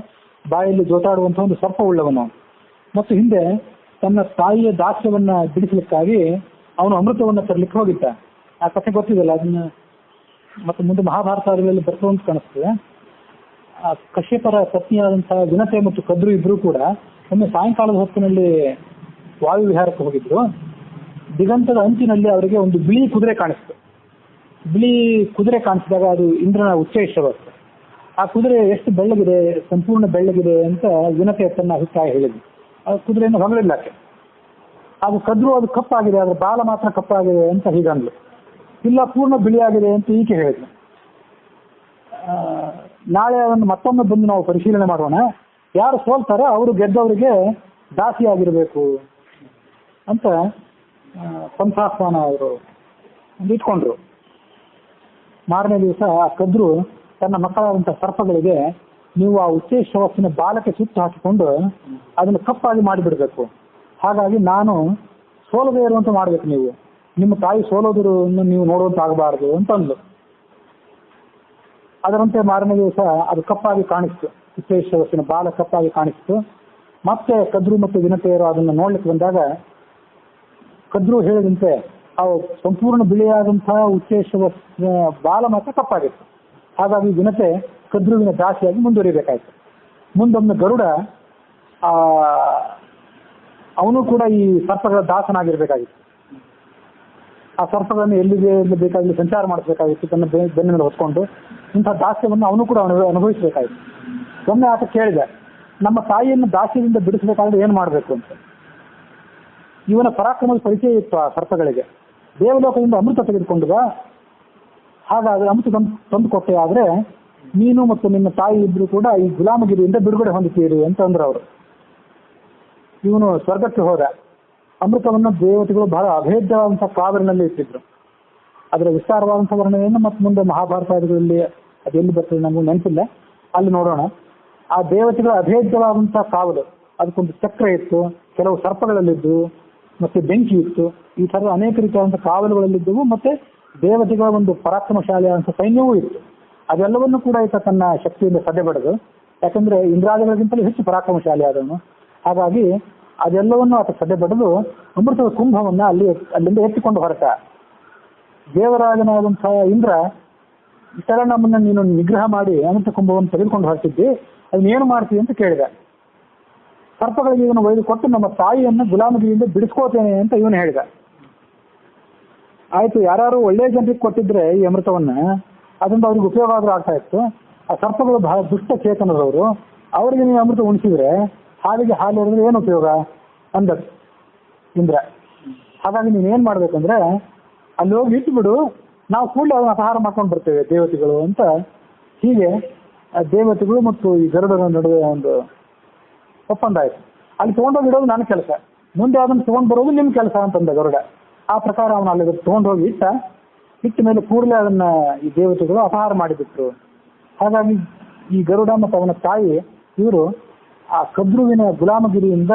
ಬಾಯಲ್ಲಿ ಜೋತಾಡುವಂತಹ ಒಂದು ಸರ್ಪ ಉಳ್ಳವನು. ಮತ್ತು ಹಿಂದೆ ತನ್ನ ತಾಯಿಯ ದಾಸ್ಯವನ್ನ ಬಿಡಿಸಲಿಕ್ಕಾಗಿ ಅವನು ಅಮೃತವನ್ನ ತರಲಿಕ್ಕೆ ಹೋಗಿದ್ದ. ಆ ಕಥೆ ಗೊತ್ತಿದೆಯಲ್ಲ, ಅದನ್ನ ಮತ್ತೆ ಮುಂದೆ ಮಹಾಭಾರತದಲ್ಲಿ ಬರ್ತವಂತ ಕಾಣಿಸ್ತದೆ. ಆ ಕಶ್ಯಪರ ಪತ್ನಿಯಾದಂತಹ ವಿನತೆ ಮತ್ತು ಕದ್ರು ಇಬ್ರು ಕೂಡ ಒಮ್ಮೆ ಸಾಯಂಕಾಲದ ಹೊತ್ತಿನಲ್ಲಿ ವಾಯು ವಿಹಾರಕ್ಕೆ ಹೋಗಿದ್ರು. ದಿಗಂತದ ಅಂಚಿನಲ್ಲಿ ಅವರಿಗೆ ಒಂದು ಬಿಳಿ ಕುದುರೆ ಕಾಣಿಸ್ತು. ಬಿಳಿ ಕುದುರೆ ಕಾಣಿಸಿದಾಗ ಅದು ಇಂದ್ರನ ಉಚ್ಚೈಶ್ವರತ್ತು. ಆ ಕುದುರೆ ಎಷ್ಟು ಬೆಳ್ಳಗಿದೆ, ಸಂಪೂರ್ಣ ಬೆಳ್ಳಗಿದೆ ಅಂತ ವಿನತೆ ತನ್ನ ಅಭಿಪ್ರಾಯ ಹೇಳಿದ್ವಿ. ಆ ಕುದುರೆಯನ್ನು ಹೊಗಳಿಲ್ಲ. ಅದು ಕದ್ರು ಅದು ಕಪ್ಪಾಗಿದೆ, ಅದ್ರ ಬಾಲ ಮಾತ್ರ ಕಪ್ಪಾಗಿದೆ ಅಂತ ಹೀಗಂದ್ಲು. ಇಲ್ಲ, ಪೂರ್ಣ ಬಿಳಿಯಾಗಿದೆ ಅಂತ ಈಕೆ ಹೇಳಿದ್ಲು. ನಾಳೆ ಅದನ್ನು ಮತ್ತೊಮ್ಮೆ ಬಂದು ನಾವು ಪರಿಶೀಲನೆ ಮಾಡೋಣ, ಯಾರು ಸೋಲ್ತಾರೋ ಅವರು ಗೆದ್ದವರಿಗೆ ದಾಸಿಯಾಗಿರ್ಬೇಕು ಅಂತ ಪಂಥಾಹ್ವಾನ ಅವರು ಇಟ್ಕೊಂಡ್ರು. ಮಾರನೇ ದಿವಸ ಆ ಕದ್ರು ತನ್ನ ಮಕ್ಕಳಾದಂತಹ ಸರ್ಪಗಳಿಗೆ ನೀವು ಆ ಉಚ್ಚೇಶ್ವರಸ್ಸಿನ ಬಾಲಕ್ಕೆ ಸುತ್ತು ಹಾಕಿಕೊಂಡು ಅದನ್ನು ಕಪ್ಪಾಗಿ ಮಾಡಿಬಿಡ್ಬೇಕು. ಹಾಗಾಗಿ ನಾನು ಸೋಲದೇ ಇರುವಂತೆ ಮಾಡ್ಬೇಕು, ನೀವು ನಿಮ್ಮ ತಾಯಿ ಸೋಲೋದನ್ನು ನೀವು ನೋಡುವಂತ ಆಗಬಾರದು ಅಂತ ಅಂದ್ಲು. ಅದರಂತೆ ಮಾರನೇ ದಿವಸ ಅದು ಕಪ್ಪಾಗಿ ಕಾಣಿಸ್ತು, ಉಚ್ಚೇಶ್ವರಸ್ಸಿನ ಬಾಲ ಕಪ್ಪಾಗಿ ಕಾಣಿಸ್ತು. ಮತ್ತೆ ಕದ್ರು ಮತ್ತು ವಿನತೆಯರು ಅದನ್ನು ನೋಡ್ಲಿಕ್ಕೆ ಬಂದಾಗ ಕದ್ರು ಹೇಳಿದಂತೆ ಅವು ಸಂಪೂರ್ಣ ಬಿಳಿಯಾದಂತಹ ಉಚ್ಚೇಶ್ವರ ಬಾಲ ಮಾತ್ರ ಕಪ್ಪಾಗಿತ್ತು. ಹಾಗಾಗಿ ವಿನತೆ ಕದ್ರುವಿನ ದಾಸಿಯಾಗಿ ಮುಂದುವರಿಬೇಕಾಯ್ತು. ಮುಂದೊಮ್ಮೆ ಗರುಡ ಅವನು ಕೂಡ ಈ ಸರ್ಪಗಳ ದಾಸನಾಗಿರ್ಬೇಕಾಗಿತ್ತು. ಆ ಸರ್ಪಗಳನ್ನು ಎಲ್ಲಿಗೆ ಬೇಕಾಗಲಿ ಸಂಚಾರ ಮಾಡಿಸ್ಬೇಕಾಗಿತ್ತು, ತನ್ನ ಬೆನ್ನ ಮೇಲೆ ಹೊತ್ಕೊಂಡು. ಇಂಥ ದಾಸ್ಯವನ್ನು ಅವನು ಕೂಡ ಅನುಭವಿಸಬೇಕಾಗಿತ್ತು. ಒಮ್ಮೆ ಆತ ಕೇಳಿದ, ನಮ್ಮ ತಾಯಿಯನ್ನು ದಾಸ್ಯದಿಂದ ಬಿಡಿಸಬೇಕಾದ್ರೆ ಏನು ಮಾಡಬೇಕು ಅಂತ. ಇವನ ಪರಾಕ್ರಮದ ಪರಿಚಯ ಇತ್ತು ಆ ಸರ್ಪಗಳಿಗೆ. ದೇವಲೋಕದಿಂದ ಅಮೃತ ತೆಗೆದುಕೊಂಡು ಬಾ, ಹಾಗಾದ್ರೆ ಅಮೃತ ತಂದು ಕೊಟ್ಟೆ ಆದ್ರೆ ನೀನು ಮತ್ತು ನಿನ್ನ ತಾಯಿ ಇಬ್ರು ಕೂಡ ಈ ಗುಲಾಮಗಿರಿಯಿಂದ ಬಿಡುಗಡೆ ಹೊಂದುತ್ತೀರಿ ಅಂತ ಅಂದ್ರು ಅವರು. ಇವನು ಸ್ವರ್ಗಕ್ಕೆ ಹೋದ. ಅಮೃತವನ್ನು ದೇವತೆಗಳು ಬಹಳ ಅಭೇದ್ಯವಾದಂತಹ ಕಾವಲಿನಲ್ಲಿ ಇಟ್ಟಿದ್ರು. ಅದರ ವಿಸ್ತಾರವಾದಂತಹ ವರ್ಣನೆಯನ್ನು ಮತ್ತೆ ಮುಂದೆ ಮಹಾಭಾರತದಲ್ಲಿ ಅದೆಲ್ಲಿ ಬರ್ತದೆ ನಮಗೂ ನೆನಪಿಲ್ಲ, ಅಲ್ಲಿ ನೋಡೋಣ. ಆ ದೇವತೆಗಳ ಅಭೇದ್ಯವಾದಂತಹ ಕಾವಲು, ಅದಕ್ಕೊಂದು ಚಕ್ರ ಇತ್ತು, ಕೆಲವು ಸರ್ಪಗಳಲ್ಲಿದ್ದು, ಮತ್ತೆ ಬೆಂಕಿ ಇತ್ತು. ಈ ತರ ಅನೇಕ ರೀತಿಯಾದಂತಹ ಕಾವಲುಗಳಲ್ಲಿದ್ದವು. ಮತ್ತೆ ದೇವತೆಗಳ ಒಂದು ಪರಾಕ್ರಮಶಾಲಿಯಾದಂತಹ ಸೈನ್ಯವೂ ಇತ್ತು. ಅದೆಲ್ಲವನ್ನು ಕೂಡ ಈತ ತನ್ನ ಶಕ್ತಿಯಿಂದ ಸದೆಬಡೆದು, ಯಾಕಂದ್ರೆ ಇಂದ್ರಾದಿಗಳಿಗಿಂತಲೂ ಹೆಚ್ಚು ಪರಾಕ್ರಮಶಾಲಿ ಆದವನು. ಹಾಗಾಗಿ ಅದೆಲ್ಲವನ್ನು ಆತ ಸದೆಬಡೆದು ಅಮೃತದ ಕುಂಭವನ್ನ ಅಲ್ಲಿಂದ ಎತ್ತಿಕೊಂಡು ಹೊರಟ. ದೇವರಾಜನಾದಂತಹ ಇಂದ್ರ, ಇಷ್ಟೆಲ್ಲ ನಮ್ಮನ್ನ ನೀನು ನಿಗ್ರಹ ಮಾಡಿ ಅಮೃತ ಕುಂಭವನ್ನು ತೆಗೆದುಕೊಂಡು ಹೊರಟಿದ್ದಿ, ಅದನ್ನೇನು ಮಾಡ್ತೀವಿ ಅಂತ ಕೇಳಿದ. ಸರ್ಪಗಳಿಗೆ ಇವನು ಒಯ್ದು ಕೊಟ್ಟು ನಮ್ಮ ತಾಯಿಯನ್ನು ಗುಲಾಮಗಿರಿಯಿಂದ ಬಿಡಿಸ್ಕೋತೇನೆ ಅಂತ ಇವನು ಹೇಳಿದ. ಆಯ್ತು, ಯಾರು ಒಳ್ಳೆಯ ಜನರಿಗೆ ಕೊಟ್ಟಿದ್ರೆ ಈ ಅಮೃತವನ್ನ ಅದರಿಂದ ಅವ್ರಿಗೆ ಉಪಯೋಗ ಆದ್ರೂ ಆಗ್ತಾ ಇತ್ತು. ಆ ಸರ್ಪಗಳು ಬಹಳ ದುಷ್ಟ ಚೇತನದವರು, ಅವರಿಗೆ ನೀವು ಅಮೃತ ಉಣಿಸಿದ್ರೆ ಹಾಲಿಗೆ ಹಾಲು ಹೊಡೆದ್ರೆ ಏನು ಉಪಯೋಗ ಅಂದ ಇಂದ್ರ. ಹಾಗಾಗಿ ನೀನೇನ್ ಮಾಡ್ಬೇಕಂದ್ರೆ ಅಲ್ಲಿ ಹೋಗಿ ಇಟ್ಟು ಬಿಡು, ನಾವು ಕೂಡಲೇ ಅದನ್ನ ಅಪಹಾರ ಮಾಡ್ಕೊಂಡು ಬರ್ತೇವೆ ದೇವತೆಗಳು ಅಂತ. ಹೀಗೆ ದೇವತೆಗಳು ಮತ್ತು ಈ ಗರುಡರ ನಡುವೆ ಒಂದು ಒಪ್ಪಂದ ಆಯ್ತು. ಅಲ್ಲಿ ತಗೊಂಡೋಗಿ ಇಡೋದು ನನ್ನ ಕೆಲಸ, ಮುಂದೆ ಅದನ್ನು ತಗೊಂಡ್ ಬರೋದು ನಿಮ್ ಕೆಲಸ ಅಂತಂದ ಗರುಡ. ಆ ಪ್ರಕಾರ ಅವನು ಅಲ್ಲಿ ತಗೊಂಡೋಗಿ ಇಟ್ಟ ಮೇಲೆ ಕೂಡಲೇ ಅದನ್ನ ಈ ದೇವತೆಗಳು ಅಪಹಾರ ಮಾಡಿಬಿಟ್ರು. ಹಾಗಾಗಿ ಈ ಗರುಡ ಮತ್ತು ಅವನ ತಾಯಿ ಇವರು ಆ ಕದ್ರುವಿನ ಗುಲಾಮಗಿರಿಯಿಂದ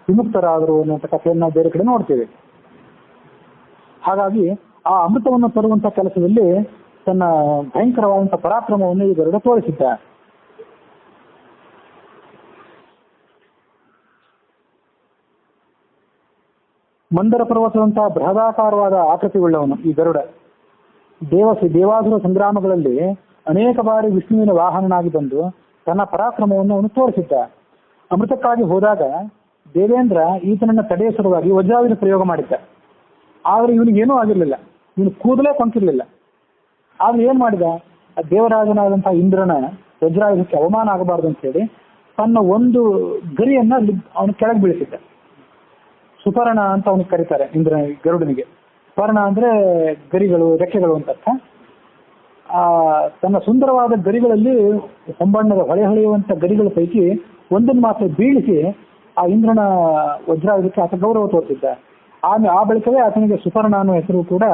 ವಿಮುಕ್ತರಾದರು ಅನ್ನುವಂಥ ಕಥೆಯನ್ನು ನಾವು ಬೇರೆ ಕಡೆ ನೋಡ್ತೇವೆ. ಹಾಗಾಗಿ ಆ ಅಮೃತವನ್ನು ತರುವಂತ ಕೆಲಸದಲ್ಲಿ ತನ್ನ ಭಯಂಕರವಾದಂತಹ ಪರಾಕ್ರಮವನ್ನು ಈ ಗರುಡ ತೋರಿಸಿದ್ದ. ಮಂದರ ಪರ್ವತದಂತಹ ಬೃಹದಾಕಾರವಾದ ಆಕೃತಿಯುಳ್ಳವನು ಈ ಗರುಡ. ದೇವಾಸುರ ಸಂಗ್ರಾಮಗಳಲ್ಲಿ ಅನೇಕ ಬಾರಿ ವಿಷ್ಣುವಿನ ವಾಹನನಾಗಿ ಬಂದು ತನ್ನ ಪರಾಕ್ರಮವನ್ನು ಅವನು ತೋರಿಸಿದ್ದ. ಅಮೃತಕ್ಕಾಗಿ ಹೋದಾಗ ದೇವೇಂದ್ರ ಈತನನ್ನ ತಡೆಯ ಸಲುವಾಗಿ ವಜ್ರಾಯುಧ ಪ್ರಯೋಗ ಮಾಡಿದ್ದ. ಆದ್ರೆ ಇವನಿಗೇನೂ ಆಗಿರ್ಲಿಲ್ಲ, ಇವನು ಕೂದಲೇ ಕೊಂತಿರ್ಲಿಲ್ಲ. ಆದ್ರೆ ಏನ್ ಮಾಡಿದ, ದೇವರಾಜನಾದಂತಹ ಇಂದ್ರನ ವಜ್ರಾಯುಧಕ್ಕೆ ಅವಮಾನ ಆಗಬಾರ್ದು ಅಂತ ಹೇಳಿ ತನ್ನ ಒಂದು ಗರಿಯನ್ನ ಅವನು ಕೆಳಗೆ ಬೀಳಿಸಿದ್ದ. ಸುಪರ್ಣ ಅಂತ ಅವನಿಗೆ ಕರೀತಾರೆ ಇಂದ್ರ ಗರುಡನಿಗೆ. ಪರ್ಣ ಅಂದ್ರೆ ಗರಿಗಳು, ರೆಕ್ಕೆಗಳು ಅಂತ ಅರ್ಥ. ತನ್ನ ಸುಂದರವಾದ ಗರಿಗಳಲ್ಲಿ ಹೊಂಬಣ್ಣದ ಹೊಳೆಯುವಂತ ಗರಿಗಳ ಪೈಕಿ ಒಂದನ್ನು ಮಾತ್ರ ಬೀಳಿಸಿ ಆ ಇಂದ್ರನ ವಜ್ರಾಯುಧಕ್ಕೆ ಆತ ಗೌರವ ತೋರಿಸಿದ್ದ. ಆ ಬಳಿಕವೇ ಆತನಿಗೆ ಸುಪರ್ಣ ಅನ್ನೋ ಹೆಸರು ಕೂಡ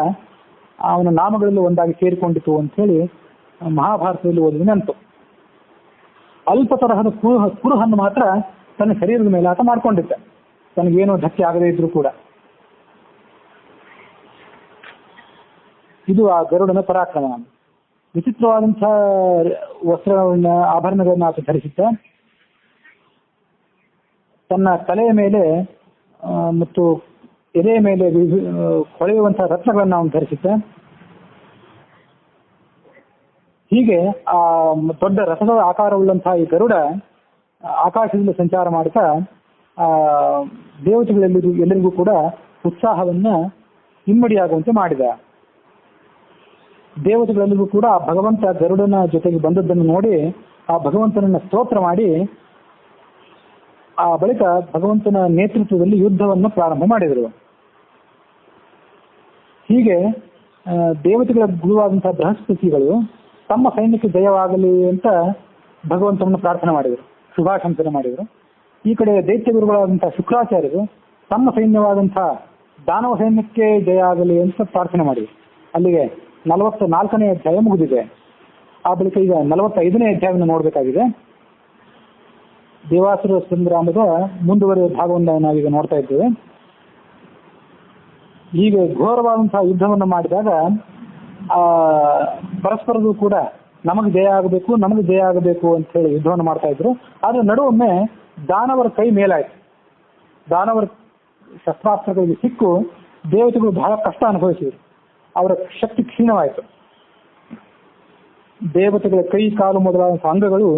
ಅವನ ನಾಮಗಳಲ್ಲಿ ಒಂದಾಗಿ ಸೇರಿಕೊಂಡಿತು ಅಂತ ಹೇಳಿ ಮಹಾಭಾರತದಲ್ಲಿ ಓದಿದ ನೆನಪು. ಅಲ್ಪ ತರಹದ ಕುರುಹನ್ನು ಮಾತ್ರ ತನ್ನ ಶರೀರದ ಮೇಲೆ ಆತ ಮಾಡ್ಕೊಂಡಿದ್ದ, ತನಗೇನೋ ಧಕ್ಕೆ ಆಗದೇ ಇದ್ರು ಕೂಡ. ಇದು ಆ ಗರುಡನ ಪರಾಕ್ರಮ. ವಿಚಿತ್ರವಾದಂತಹ ವಸ್ತ್ರಗಳನ್ನ, ಆಭರಣಗಳನ್ನ ಆತ ಧರಿಸಿದ್ದ. ತನ್ನ ತಲೆಯ ಮೇಲೆ ಮತ್ತು ಎದೆಯ ಮೇಲೆ ಹೊಳೆಯುವಂತಹ ರತ್ನಗಳನ್ನ ಅವನು ಧರಿಸಿದ್ದ. ಹೀಗೆ ಆ ದೊಡ್ಡ ರಥದ ಆಕಾರವುಳ್ಳಂತಹ ಈ ಗರುಡ ಆಕಾಶದಿಂದ ಸಂಚಾರ ಮಾಡ್ತಾ ಎಲ್ಲರಿಗೂ ಕೂಡ ಉತ್ಸಾಹವನ್ನ ಇಮ್ಮಡಿಯಾಗುವಂತೆ ಮಾಡಿದ. ದೇವತೆಗಳೆಲ್ಲರಿಗೂ ಕೂಡ ಆ ಭಗವಂತ ಗರುಡನ ಜೊತೆಗೆ ಬಂದದ್ದನ್ನು ನೋಡಿ ಆ ಭಗವಂತನನ್ನ ಸ್ತೋತ್ರ ಮಾಡಿ ಆ ಬಳಿಕ ಭಗವಂತನ ನೇತೃತ್ವದಲ್ಲಿ ಯುದ್ಧವನ್ನು ಪ್ರಾರಂಭ ಮಾಡಿದರು. ಹೀಗೆ ದೇವತೆಗಳ ಗುರುವಾದಂತಹ ಬೃಹಸ್ಪತಿಗಳು ತಮ್ಮ ಸೈನ್ಯಕ್ಕೆ ಜಯವಾಗಲಿ ಅಂತ ಭಗವಂತನನ್ನು ಪ್ರಾರ್ಥನೆ ಮಾಡಿದರು, ಶುಭಾಶಂಸನೆ ಮಾಡಿದರು. ಈ ಕಡೆ ದೈತ್ಯ ಗುರುಗಳಾದಂತಹ ಶುಕ್ರಾಚಾರ್ಯರು ತಮ್ಮ ಸೈನ್ಯವಾದಂತಹ ದಾನವ ಸೈನ್ಯಕ್ಕೆ ಜಯ ಆಗಲಿ ಅಂತ ಪ್ರಾರ್ಥನೆ ಮಾಡಿದರು. ಅಲ್ಲಿಗೆ 44ನೇ ಅಧ್ಯಾಯ ಮುಗಿದಿದೆ. ಆ ಬಳಿಕ ಈಗ 45ನೇ ಅಧ್ಯಾಯವನ್ನು ನೋಡಬೇಕಾಗಿದೆ. ದೇವಾಸುರ ಸಂಗ್ರಾಮದ ಮುಂದುವರಿದ ಭಾಗವನ್ನು ನಾವೀಗ ನೋಡ್ತಾ ಇದ್ದೇವೆ. ಹೀಗೆ ಘೋರವಾದಂತಹ ಯುದ್ಧವನ್ನು ಮಾಡಿದಾಗ ಪರಸ್ಪರರು ಕೂಡ ನಮಗೆ ಜಯ ಆಗಬೇಕು ಅಂತ ಹೇಳಿ ಯುದ್ಧವನ್ನು ಮಾಡ್ತಾ ಇದ್ರು. ಆದ್ರೆ ನಡುವೊಮ್ಮೆ ದಾನವರ ಕೈ ಮೇಲಾಯ್ತು. ದಾನವರ ಶಸ್ತ್ರಾಸ್ತ್ರಗಳಿಗೆ ಸಿಕ್ಕು ದೇವತೆಗಳು ಬಹಳ ಕಷ್ಟ ಅನುಭವಿಸಿದ್ರು. ಅವರ ಶಕ್ತಿ ಕ್ಷೀಣವಾಯಿತು. ದೇವತೆಗಳ ಕೈ ಕಾಲು ಮೊದಲಾದ ಅಂಗಗಳು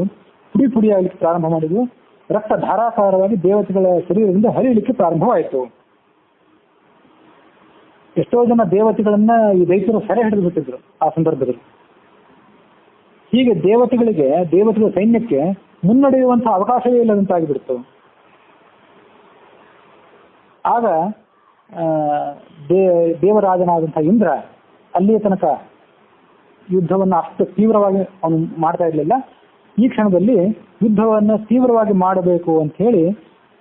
ಪುಡಿ ಪುಡಿಯಾಗಲಿಕ್ಕೆ ಪ್ರಾರಂಭ ಮಾಡಿದ್ವು. ರಕ್ತ ಧಾರಾಕಾರವಾಗಿ ದೇವತೆಗಳ ಶರೀರದಿಂದ ಹರಿಯಲಿಕ್ಕೆ ಪ್ರಾರಂಭವಾಯಿತು. ಎಷ್ಟೋ ಜನ ದೇವತೆಗಳನ್ನ ಈ ದೈತ್ಯರು ಸೆರೆ ಹಿಡಿದು ಬಿಟ್ಟಿದ್ರು ಆ ಸಂದರ್ಭದಲ್ಲಿ. ಹೀಗೆ ದೇವತೆಗಳ ಸೈನ್ಯಕ್ಕೆ ಮುನ್ನಡೆಯುವಂತಹ ಅವಕಾಶವೇ ಇಲ್ಲದಂತಾಗಿಬಿಡ್ತು. ಆಗ ದೇವರಾಜನಾದಂತಹ ಇಂದ್ರ ಅಲ್ಲಿಯ ತನಕ ಯುದ್ಧವನ್ನು ಅಷ್ಟು ತೀವ್ರವಾಗಿ ಅವನು ಮಾಡ್ತಾ ಇರಲಿಲ್ಲ. ಈ ಕ್ಷಣದಲ್ಲಿ ಯುದ್ಧವನ್ನು ತೀವ್ರವಾಗಿ ಮಾಡಬೇಕು ಅಂತ ಹೇಳಿ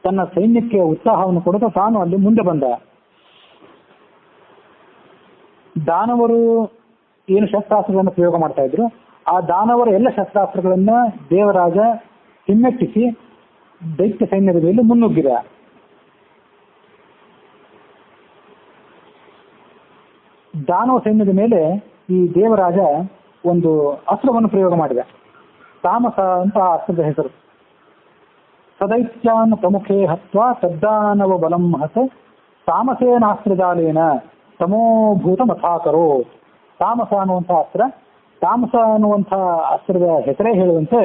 ತನ್ನ ಸೈನ್ಯಕ್ಕೆ ಉತ್ಸಾಹವನ್ನು ಕೊಡುತ್ತಾ ತಾನು ಅಲ್ಲಿ ಮುಂದೆ ಬಂದ. ದಾನವರು ಏನು ಶಸ್ತ್ರಾಸ್ತ್ರಗಳನ್ನು ಪ್ರಯೋಗ ಮಾಡ್ತಾ ಇದ್ರು, ಆ ದಾನವರ ಎಲ್ಲ ಶಸ್ತ್ರಾಸ್ತ್ರಗಳನ್ನ ದೇವರಾಜ ಹಿಮ್ಮೆಟ್ಟಿಸಿ ದೈತ್ಯ ಸೈನ್ಯದ ಮೇಲೆ ಮುನ್ನುಗ್ಗಿದ. ದಾನವ ಸೈನ್ಯದ ಮೇಲೆ ಈ ದೇವರಾಜ ಒಂದು ಅಸ್ತ್ರವನ್ನು ಪ್ರಯೋಗ ಮಾಡಿದ. ತಾಮಸ ಅಂತ ಆ ಅಸ್ತ್ರದ ಹೆಸರು. ಸದೈತ್ಯಾನ್ ಪ್ರಮುಖೇ ಹತ್ವ ತದ್ದಾನವ ಬಲಂ ಹಸ ತಾಮಸೇನಾಸ್ತ್ರಜಾಲೇನ ತಮೋಭೂತ ಮಥಾಕರೋ. ತಾಮಸ ಅನ್ನುವಂತಹ ಅಸ್ತ್ರ. ತಾಮಸ ಅನ್ನುವಂತಹ ಅಸ್ತ್ರದ ಹೆಸರೇ ಹೇಳುವಂತೆ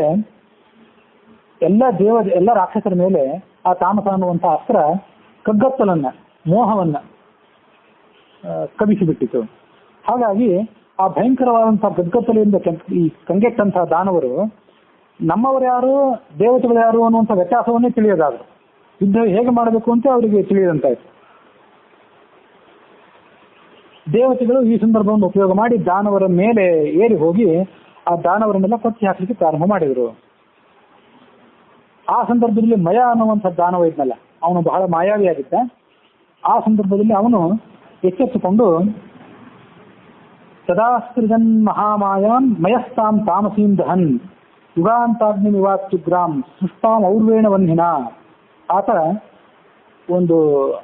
ಎಲ್ಲ ರಾಕ್ಷಸರ ಮೇಲೆ ಆ ತಾಮಸ ಅನ್ನುವಂತಹ ಅಸ್ತ್ರ ಕಗ್ಗತ್ತಲನ್ನ, ಮೋಹವನ್ನ ಕವಿಸಿಬಿಟ್ಟಿತು. ಹಾಗಾಗಿ ಆ ಭಯಂಕರವಾದಂತಹ ಗದ್ಗತ್ತಲೆಯಿಂದ ಈ ಕಂಗೆಟ್ಟಂತಹ ದಾನವರು ನಮ್ಮವರು ಯಾರು, ದೇವತೆಗಳು ಯಾರು ಅನ್ನುವಂಥ ವ್ಯತ್ಯಾಸವನ್ನೇ ತಿಳಿಯೋದಾದ್ರು. ಯುದ್ಧ ಹೇಗೆ ಮಾಡಬೇಕು ಅಂತ ಅವರಿಗೆ ತಿಳಿಯದಂತಾಯ್ತು. ದೇವತೆಗಳು ಈ ಸಂದರ್ಭವನ್ನು ಉಪಯೋಗ ಮಾಡಿ ದಾನವರ ಮೇಲೆ ಏರಿ ಹೋಗಿ ಆ ದಾನವರನ್ನೆಲ್ಲ ಕೊಚ್ಚಿ ಹಾಕಲಿಕ್ಕೆ ಪ್ರಾರಂಭ ಮಾಡಿದರು. ಆ ಸಂದರ್ಭದಲ್ಲಿ ಮಯ ಅನ್ನುವಂಥ ದಾನವ ಇದ್ನಲ್ಲ, ಅವನು ಬಹಳ ಮಾಯಾವಿಯಾಗಿದ್ದ. ಆ ಸಂದರ್ಭದಲ್ಲಿ ಅವನು ಎಚ್ಚೆತ್ತುಕೊಂಡು ಸದಾಸ್ತ್ರಿಜನ್ ಮಹಾಮಾಯಾನ್ ಮಯಸ್ತಾಂ ತಾಮಸೀಂ ದಹನ್ ಯುಗಾಂತಾಗ್ನಿ ನಿವಾತ್ಯುಗ್ರಾಮ್ ಸೃಷ್ಟಾಂ ಔರ್ವೇಣ ವನ್ಹಿನ. ಆತ ಒಂದು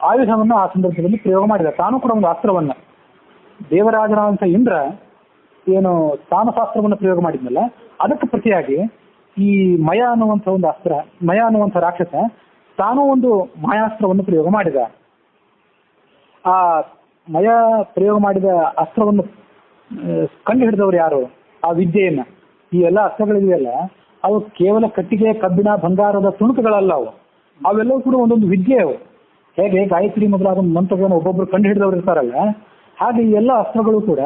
ಆಯುಧವನ್ನು ಆ ಸಂದರ್ಭದಲ್ಲಿ ಪ್ರಯೋಗ ಮಾಡಿದ. ತಾನು ಕೂಡ ಒಂದು ಅಸ್ತ್ರವನ್ನ, ದೇವರಾಜನಾದಂಥ ಇಂದ್ರ ಏನು ತಾಮಸಾಸ್ತ್ರವನ್ನು ಪ್ರಯೋಗ ಮಾಡಿದ್ನಲ್ಲ, ಅದಕ್ಕೆ ಪ್ರತಿಯಾಗಿ ಈ ಮಯ ಅನ್ನುವಂಥ ಒಂದು ಅಸ್ತ್ರ, ಮಯ ಅನ್ನುವಂಥ ರಾಕ್ಷಸ ತಾನು ಒಂದು ಮಾಯಾಸ್ತ್ರವನ್ನು ಪ್ರಯೋಗ ಮಾಡಿದ. ಆ ಮಯ ಪ್ರಯೋಗ ಮಾಡಿದ ಅಸ್ತ್ರವನ್ನು ಕಂಡು ಹಿಡಿದವರು ಯಾರು, ಆ ವಿದ್ಯೆಯನ್ನ, ಈ ಎಲ್ಲ ಅಸ್ತ್ರಗಳಿವೆಯಲ್ಲ ಅವು ಕೇವಲ ಕಟ್ಟಿಗೆ, ಕಬ್ಬಿಣ, ಬಂಗಾರದ ತುಣುಕುಗಳಲ್ಲ. ಅವೆಲ್ಲವೂ ಕೂಡ ಒಂದೊಂದು ವಿದ್ಯೆ. ಅವು ಹೇಗೆ ಗಾಯತ್ರಿ ಮೊದಲಾದ ಮಂತ್ರಗಳನ್ನು ಒಬ್ಬೊಬ್ರು ಕಂಡು ಹಿಡಿದವರು ಇರ್ತಾರಲ್ಲ, ಹಾಗೆ ಈ ಎಲ್ಲ ಅಸ್ತ್ರಗಳು ಕೂಡ,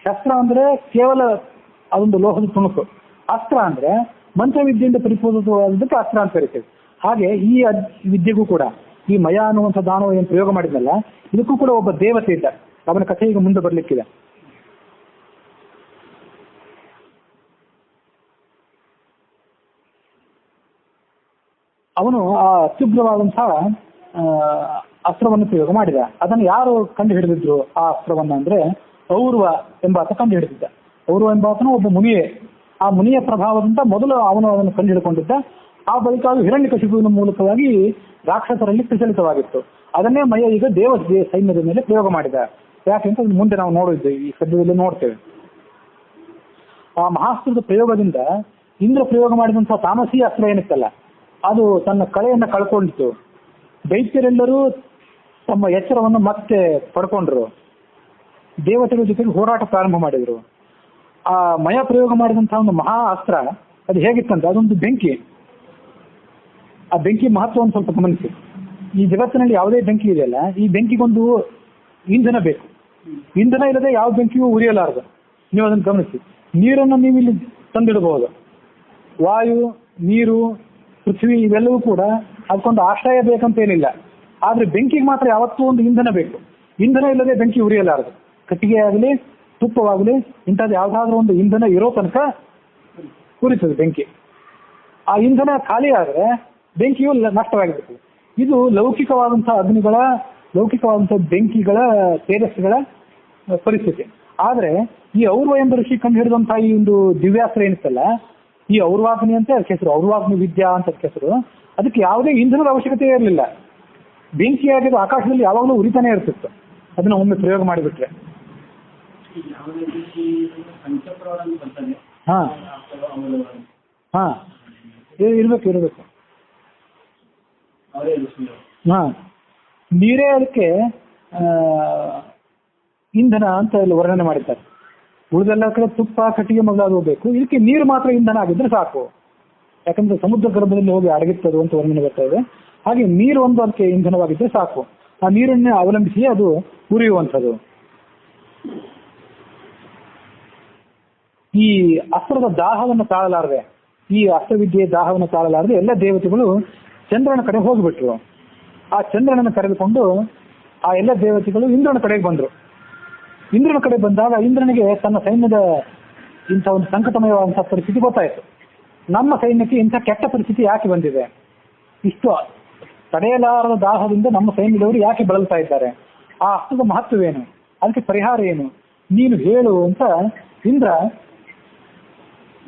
ಶಸ್ತ್ರ ಅಂದ್ರೆ ಕೇವಲ ಅದೊಂದು ಲೋಹದ ತುಣುಕು, ಅಸ್ತ್ರ ಅಂದ್ರೆ ಮಂತ್ರವಿದ್ಯೆಯಿಂದ ಪರಿಪೂರ್ಣವಾದಕ್ಕೆ ಅಸ್ತ್ರ ಅಂತ ಕರಿತೇವೆ. ಹಾಗೆ ಈ ವಿದ್ಯೆಗೂ ಕೂಡ ಈ ಮಯ ಅನ್ನುವಂಥ ದಾನವ ಏನು ಪ್ರಯೋಗ ಮಾಡಿದ್ನಲ್ಲ, ಇದಕ್ಕೂ ಕೂಡ ಒಬ್ಬ ದೇವತೆ ಇದ್ದ. ಅವನ ಕಥೆ ಈಗ ಮುಂದೆ ಬರ್ಲಿಕ್ಕಿದೆ. ಅವನು ಆ ಅತ್ಯುಗ್ರವಾದಂತಹ ಅಸ್ತ್ರವನ್ನು ಪ್ರಯೋಗ ಮಾಡಿದ. ಅದನ್ನು ಯಾರು ಕಂಡು ಹಿಡಿದಿದ್ರು ಆ ಅಸ್ತ್ರವನ್ನ ಅಂದ್ರೆ ಔರ್ವ ಎಂಬಾತ ಕಂಡು ಹಿಡಿದಿದ್ದ. ಔರ್ವ ಎಂಬಾತನು ಒಬ್ಬ ಮುನಿಯೇ. ಆ ಮುನಿಯ ಪ್ರಭಾವದಿಂದ ಮೊದಲು ಅವನು ಅದನ್ನು ಕಂಡು ಹಿಡ್ಕೊಂಡಿದ್ದ. ಆ ಬಳಿಕ ಅದು ಹಿರಣ್ಯಕಶಿಪುವಿನ ಮೂಲಕವಾಗಿ ರಾಕ್ಷಸರಲ್ಲಿ ಪ್ರಚಲಿತವಾಗಿತ್ತು. ಅದನ್ನೇ ಮಯ ಈಗ ದೇವ ಸೈನ್ಯದ ಮೇಲೆ ಪ್ರಯೋಗ ಮಾಡಿದ. ಯಾಕೆಂತ ಮುಂದೆ ನಾವು ನೋಡಿದ್ದೇವೆ, ಈ ಸದ್ಯದಲ್ಲಿ ನೋಡ್ತೇವೆ. ಆ ಮಹಾಸ್ತ್ರದ ಪ್ರಯೋಗದಿಂದ ಇಂದ್ರ ಪ್ರಯೋಗ ಮಾಡಿದಂತಹ ತಾಮಸಿ ಅಸ್ತ್ರ ಏನಿತ್ತಲ್ಲ, ಅದು ತನ್ನ ಕಳೆಯನ್ನು ಕಳ್ಕೊಂಡಿತ್ತು. ದೈತ್ಯರೆಲ್ಲರೂ ತಮ್ಮ ಎಚ್ಚರವನ್ನು ಮತ್ತೆ ಪಡ್ಕೊಂಡ್ರು. ದೇವತೆಗಳ ಜೊತೆಗೆ ಹೋರಾಟ ಪ್ರಾರಂಭ ಮಾಡಿದ್ರು. ಆ ಮಯ ಪ್ರಯೋಗ ಮಾಡಿದಂತಹ ಒಂದು ಮಹಾ ಅಸ್ತ್ರ ಅದು ಹೇಗಿತ್ತಂತ, ಅದೊಂದು ಬೆಂಕಿ. ಆ ಬೆಂಕಿ ಮಹತ್ವವನ್ನು ಸ್ವಲ್ಪ ಗಮನಿಸಿ. ಈ ಜಗತ್ತಿನಲ್ಲಿ ಯಾವುದೇ ಬೆಂಕಿ ಇದೆಯಲ್ಲ, ಈ ಬೆಂಕಿಗೊಂದು ಇಂಧನ ಬೇಕು. ಇಂಧನ ಇಲ್ಲದೆ ಯಾವ ಬೆಂಕಿಯೂ ಉರಿಯಲಾರದು. ನೀವು ಅದನ್ನು ಗಮನಿಸಿ. ನೀರನ್ನು ನೀವು ಇಲ್ಲಿ ತಂದಿಡಬಹುದು. ವಾಯು, ನೀರು, ಪೃಥ್ವಿ ಇವೆಲ್ಲವೂ ಕೂಡ ಅದಕ್ಕೊಂದು ಆಶ್ರಯ ಬೇಕಂತೇನಿಲ್ಲ. ಆದ್ರೆ ಬೆಂಕಿಗೆ ಮಾತ್ರ ಯಾವತ್ತೂ ಒಂದು ಇಂಧನ ಬೇಕು. ಇಂಧನ ಇಲ್ಲದೆ ಬೆಂಕಿ ಉರಿಯಲಾರದು. ಕಟ್ಟಿಗೆ ಆಗಲಿ, ತುಪ್ಪವಾಗಲಿ, ಇಂಥದ್ದು ಯಾವುದಾದ್ರೂ ಒಂದು ಇಂಧನ ಇರೋ ತನಕ ಉರಿತದೆ ಬೆಂಕಿ. ಆ ಇಂಧನ ಖಾಲಿ ಆದ್ರೆ ಬೆಂಕಿಯು ನಷ್ಟವಾಗಿರ್ತದೆ. ಇದು ಲೌಕಿಕವಾದಂತಹ ಅಗ್ನಿಗಳ, ಲೌಕಿಕವಾದಂತಹ ಬೆಂಕಿಗಳ, ತೇಜಸ್ಸುಗಳ ಪರಿಸ್ಥಿತಿ. ಆದ್ರೆ ಈ ಔರ್ವ ಎಂಬ ಋಷಿ ಕಂಡು ಹಿಡಿದಂತಹ ಈ ಒಂದು ದಿವ್ಯಾಸ್ತ್ರ ಏನಿತ್ತಲ್ಲ, ಈ ಔರ್ವಾಗ್ನಿ ಅಂತ ಅದಕ್ಕೆ ಹೆಸರು, ಔರ್ವಾಗ್ನಿ ವಿದ್ಯಾ ಅಂತ ಅದಕ್ಕೆ ಹೆಸರು. ಅದಕ್ಕೆ ಯಾವುದೇ ಇಂಧನದ ಅವಶ್ಯಕತೆ ಇರಲಿಲ್ಲ. ಬೆಂಕಿಯಾಗಿದ್ದು ಆಕಾಶದಲ್ಲಿ ಯಾವಾಗಲೂ ಉರಿತಾನೆ ಇರ್ತಿತ್ತು ಅದನ್ನ ಒಮ್ಮೆ ಪ್ರಯೋಗ ಮಾಡಿಬಿಟ್ರೆ. ಹಾ ಹಾ ಇರ್ಬೇಕು. ಹಾ, ನೀರೇ ಅದಕ್ಕೆ ಇಂಧನ ಅಂತ ಇಲ್ಲಿ ವರ್ಣನೆ ಮಾಡಿದ್ದಾರೆ. ಉಳಿದೆಲ್ಲ ಕಡೆ ತುಪ್ಪ, ಕಟ್ಟಿಗೆ ಮೊದಲಾದ ಬೇಕು, ಇದಕ್ಕೆ ನೀರು ಮಾತ್ರ ಇಂಧನ ಆಗಿದ್ರೆ ಸಾಕು. ಯಾಕಂದ್ರೆ ಸಮುದ್ರ ಗರ್ಭದಲ್ಲಿ ಹೋಗಿ ಅಡಗಿತ್ತದು ಅಂತ ವರ್ಣನೆ ಬರ್ತಾ ಇದೆ. ಹಾಗೆ ನೀರು ಒಂದು ಅದಕ್ಕೆ ಇಂಧನವಾಗಿದ್ರೆ ಸಾಕು. ಆ ನೀರನ್ನೇ ಅವಲಂಬಿಸಿ ಅದು ಉರಿಯುವಂಥದ್ದು. ಈ ಅಸ್ತ್ರದ ದಾಹವನ್ನು ತಾಳಲಾರದೆ, ಈ ಅಸ್ತ್ರವಿದ್ಯೆಯ ದಾಹವನ್ನು ತಾಳಲಾರದೆ ಎಲ್ಲ ದೇವತೆಗಳು ಚಂದ್ರನ ಕಡೆ ಹೋಗಿಬಿಟ್ರು. ಆ ಚಂದ್ರನನ್ನು ಕರೆದುಕೊಂಡು ಆ ಎಲ್ಲ ದೇವತೆಗಳು ಇಂದ್ರನ ಕಡೆಗೆ ಬಂದರು. ಇಂದ್ರನ ಕಡೆ ಬಂದಾಗ ಇಂದ್ರನಿಗೆ ತನ್ನ ಸೈನ್ಯದ ಇಂಥ ಒಂದು ಸಂಕಟಮಯವಾದಂತಹ ಪರಿಸ್ಥಿತಿ ಗೊತ್ತಾಯಿತು. ನಮ್ಮ ಸೈನ್ಯಕ್ಕೆ ಇಂಥ ಕೆಟ್ಟ ಪರಿಸ್ಥಿತಿ ಯಾಕೆ ಬಂದಿದೆ, ಇಷ್ಟು ತಡೆಯಲಾರದ ದಾಹದಿಂದ ನಮ್ಮ ಸೈನ್ಯದವರು ಯಾಕೆ ಬಳಲ್ತಾ ಇದ್ದಾರೆ, ಆ ಅಸ್ತ್ರದ ಮಹತ್ವವೇನು, ಅದಕ್ಕೆ ಪರಿಹಾರ ಏನು, ನೀನು ಹೇಳು ಅಂತ ಇಂದ್ರ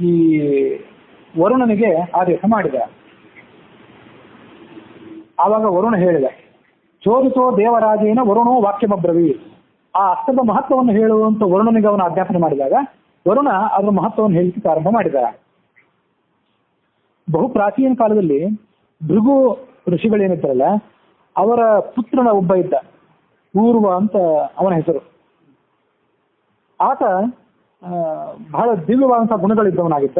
ಈ ವರುಣನಿಗೆ ಆದೇಶ ಮಾಡಿದ. ಆವಾಗ ವರುಣ ಹೇಳಿದ, ಚೋದಿತೋ ದೇವರಾಜೇನ ವರುಣೋ ವಾಕ್ಯಮಬ್ರವಿ. ಆ ಅಸ್ತ್ರದ ಮಹತ್ವವನ್ನು ಹೇಳುವಂತ ವರುಣನಿಗೆ ಅವನು ಆಜ್ಞಾಪನೆ ಮಾಡಿದಾಗ ವರುಣ ಅದರ ಮಹತ್ವವನ್ನು ಹೇಳಲಿಕ್ಕೆ ಪ್ರಾರಂಭ ಮಾಡಿದ. ಬಹು ಪ್ರಾಚೀನ ಕಾಲದಲ್ಲಿ ಭೃಗು ಋಷಿಗಳೇನಿದ್ದಾರಲ್ಲ, ಅವರ ಪುತ್ರನ ಒಬ್ಬ ಇದ್ದ, ಊರ್ವ ಅಂತ ಅವನ ಹೆಸರು. ಆತ ಬಹಳ ದಿವ್ಯವಾದಂತಹ ಗುಣಗಳಿದ್ದವನಾಗಿದ್ದ.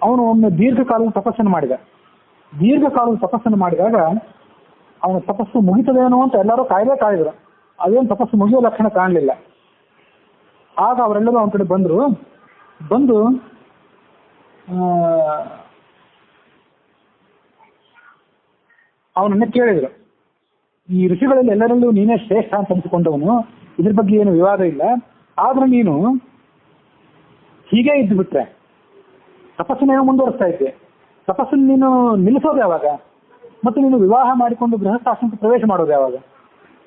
ಅವನು ಒಮ್ಮೆ ದೀರ್ಘಕಾಲದ ತಪಸ್ಸನ್ನು ಮಾಡಿದ. ದೀರ್ಘಕಾಲದ ತಪಸ್ಸನ್ನು ಮಾಡಿದಾಗ ಅವನ ತಪಸ್ಸು ಮುಗಿತದೇನೋ ಅಂತ ಎಲ್ಲರೂ ಕಾಯ್ದರು. ಅದೇನು ತಪಸ್ಸು ಮುಗಿಯೋ ಲಕ್ಷಣ ಕಾಣಲಿಲ್ಲ. ಆಗ ಅವರೆಲ್ಲರೂ ಅವನ ಕಡೆ ಬಂದು ಅವನನ್ನ ಕೇಳಿದರು, ಈ ಋಷಿಗಳಲ್ಲಿ ಎಲ್ಲರಲ್ಲೂ ನೀನೇ ಶ್ರೇಷ್ಠ ಅಂತ ಅನಿಸಿಕೊಂಡವನು, ಇದ್ರ ಬಗ್ಗೆ ಏನು ವಿವಾದ ಇಲ್ಲ, ಆದ್ರೆ ನೀನು ಹೀಗೆ ಇದ್ದು ಬಿಟ್ರೆ ತಪಸ್ಸನ್ನೇನೋ ಮುಂದುವರಿಸ್ತಾ ಇದ್ದೆ, ತಪಸ್ಸನ್ನು ನೀನು ನಿಲ್ಲಿಸೋದು ಯಾವಾಗ, ಮತ್ತು ನೀನು ವಿವಾಹ ಮಾಡಿಕೊಂಡು ಗೃಹಸ್ಥಾಶ್ರಮಕ್ಕೆ ಪ್ರವೇಶ ಮಾಡೋದು ಯಾವಾಗ?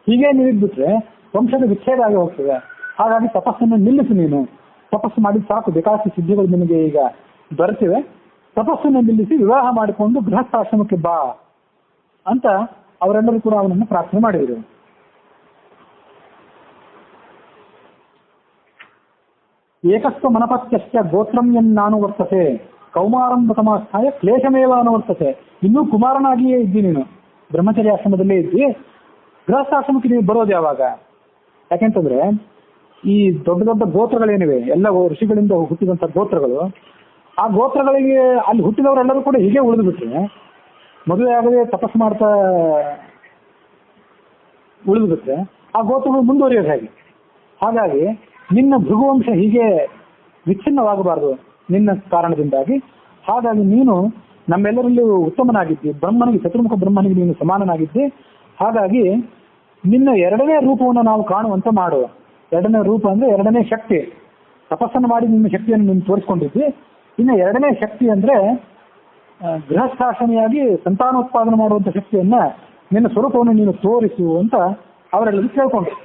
ಹೀಗೆ ನೀವು ಇದ್ಬಿಟ್ರೆ ವಂಶದ ವಿಚ್ಛೇದ ಆಗಿ ಹೋಗ್ತದೆ. ಹಾಗಾಗಿ ತಪಸ್ಸನ್ನು ನಿಲ್ಲಿಸು. ನೀನು ತಪಸ್ಸು ಮಾಡಿದ ಸಾಕು, ಬೇಕಾದಷ್ಟು ಸಿದ್ಧಿಗಳು ನಿನಗೆ ಈಗ ದೊರೆತಿವೆ, ತಪಸ್ಸನ್ನು ನಿಲ್ಲಿಸಿ ವಿವಾಹ ಮಾಡಿಕೊಂಡು ಗೃಹಸ್ಥಾಶ್ರಮಕ್ಕೆ ಬಾ ಅಂತ ಅವರೆಲ್ಲರೂ ಕೂಡ ಅವನನ್ನು ಪ್ರಾರ್ಥನೆ ಮಾಡಿದರು. ಏಕಸ್ವ ಮನಪತ್ಯಶ್ಚ ಗೋತ್ರಂ ಎನ್ನಾನು ವರ್ತತೆ ಕೌಮಾರಂಭಕಮಾಸ್ಥಾಯ ಕ್ಲೇಶಮೇವ ಅನುವರ್ತತೆ. ಇನ್ನೂ ಕುಮಾರನಾಗಿಯೇ ಇದ್ದಿ ನೀನು, ಬ್ರಹ್ಮಚರ್ಯ ಆಶ್ರಮದಲ್ಲೇ ಇದ್ದಿ, ಗೃಹಸ್ಥಾಶ್ರಮಕ್ಕೆ ನೀವು ಬರೋದು ಯಾವಾಗ? ಯಾಕೆಂತಂದ್ರೆ ಈ ದೊಡ್ಡ ದೊಡ್ಡ ಗೋತ್ರಗಳೇನಿವೆ, ಎಲ್ಲ ಋಷಿಗಳಿಂದ ಹುಟ್ಟಿದಂಥ ಗೋತ್ರಗಳು, ಆ ಗೋತ್ರಗಳಿಗೆ ಅಲ್ಲಿ ಹುಟ್ಟಿದವರೆಲ್ಲರೂ ಕೂಡ ಹೀಗೆ ಉಳಿದು ಬಿಟ್ರೆ, ಮದುವೆ ಆಗದೆ ತಪಸ್ಸು ಮಾಡ್ತಾ ಉಳಿದು ಬಿಟ್ರೆ ಆ ಗೋತ್ರಗಳು ಮುಂದುವರಿಯೋದು ಹೇಗೆ? ಹಾಗಾಗಿ ನಿನ್ನ ಭೃಗುವಂಶ ಹೀಗೆ ವಿಚ್ಛಿನ್ನವಾಗಬಾರದು ನಿನ್ನ ಕಾರಣದಿಂದಾಗಿ. ಹಾಗಾಗಿ ನೀನು ನಮ್ಮೆಲ್ಲರಲ್ಲೂ ಉತ್ತಮನಾಗಿದ್ದಿ, ಬ್ರಹ್ಮನಿಗೆ, ಚತುರ್ಮುಖ ಬ್ರಹ್ಮನಿಗೆ ನೀನು ಸಮಾನನಾಗಿದ್ದಿ. ಹಾಗಾಗಿ ನಿನ್ನ ಎರಡನೇ ರೂಪವನ್ನು ನಾವು ಕಾಣುವಂತೆ ಮಾಡುವ. ಎರಡನೇ ರೂಪ ಅಂದ್ರೆ ಎರಡನೇ ಶಕ್ತಿ. ತಪಸ್ಸನ್ನು ಮಾಡಿ ನಿನ್ನ ಶಕ್ತಿಯನ್ನು ನೀನು ತೋರಿಸ್ಕೊಂಡಿದ್ದಿ. ಇನ್ನು ಎರಡನೇ ಶಕ್ತಿ ಅಂದ್ರೆ ಗೃಹಸ್ಥಾಶ್ರಮಿಯಾಗಿ ಸಂತಾನೋತ್ಪಾದನೆ ಮಾಡುವಂಥ ಶಕ್ತಿಯನ್ನ, ನಿನ್ನ ಸ್ವರೂಪವನ್ನು ನೀನು ತೋರಿಸು ಅಂತ ಅವರೆಲ್ಲರೂ ಕೇಳ್ಕೊಂಡ್ರು.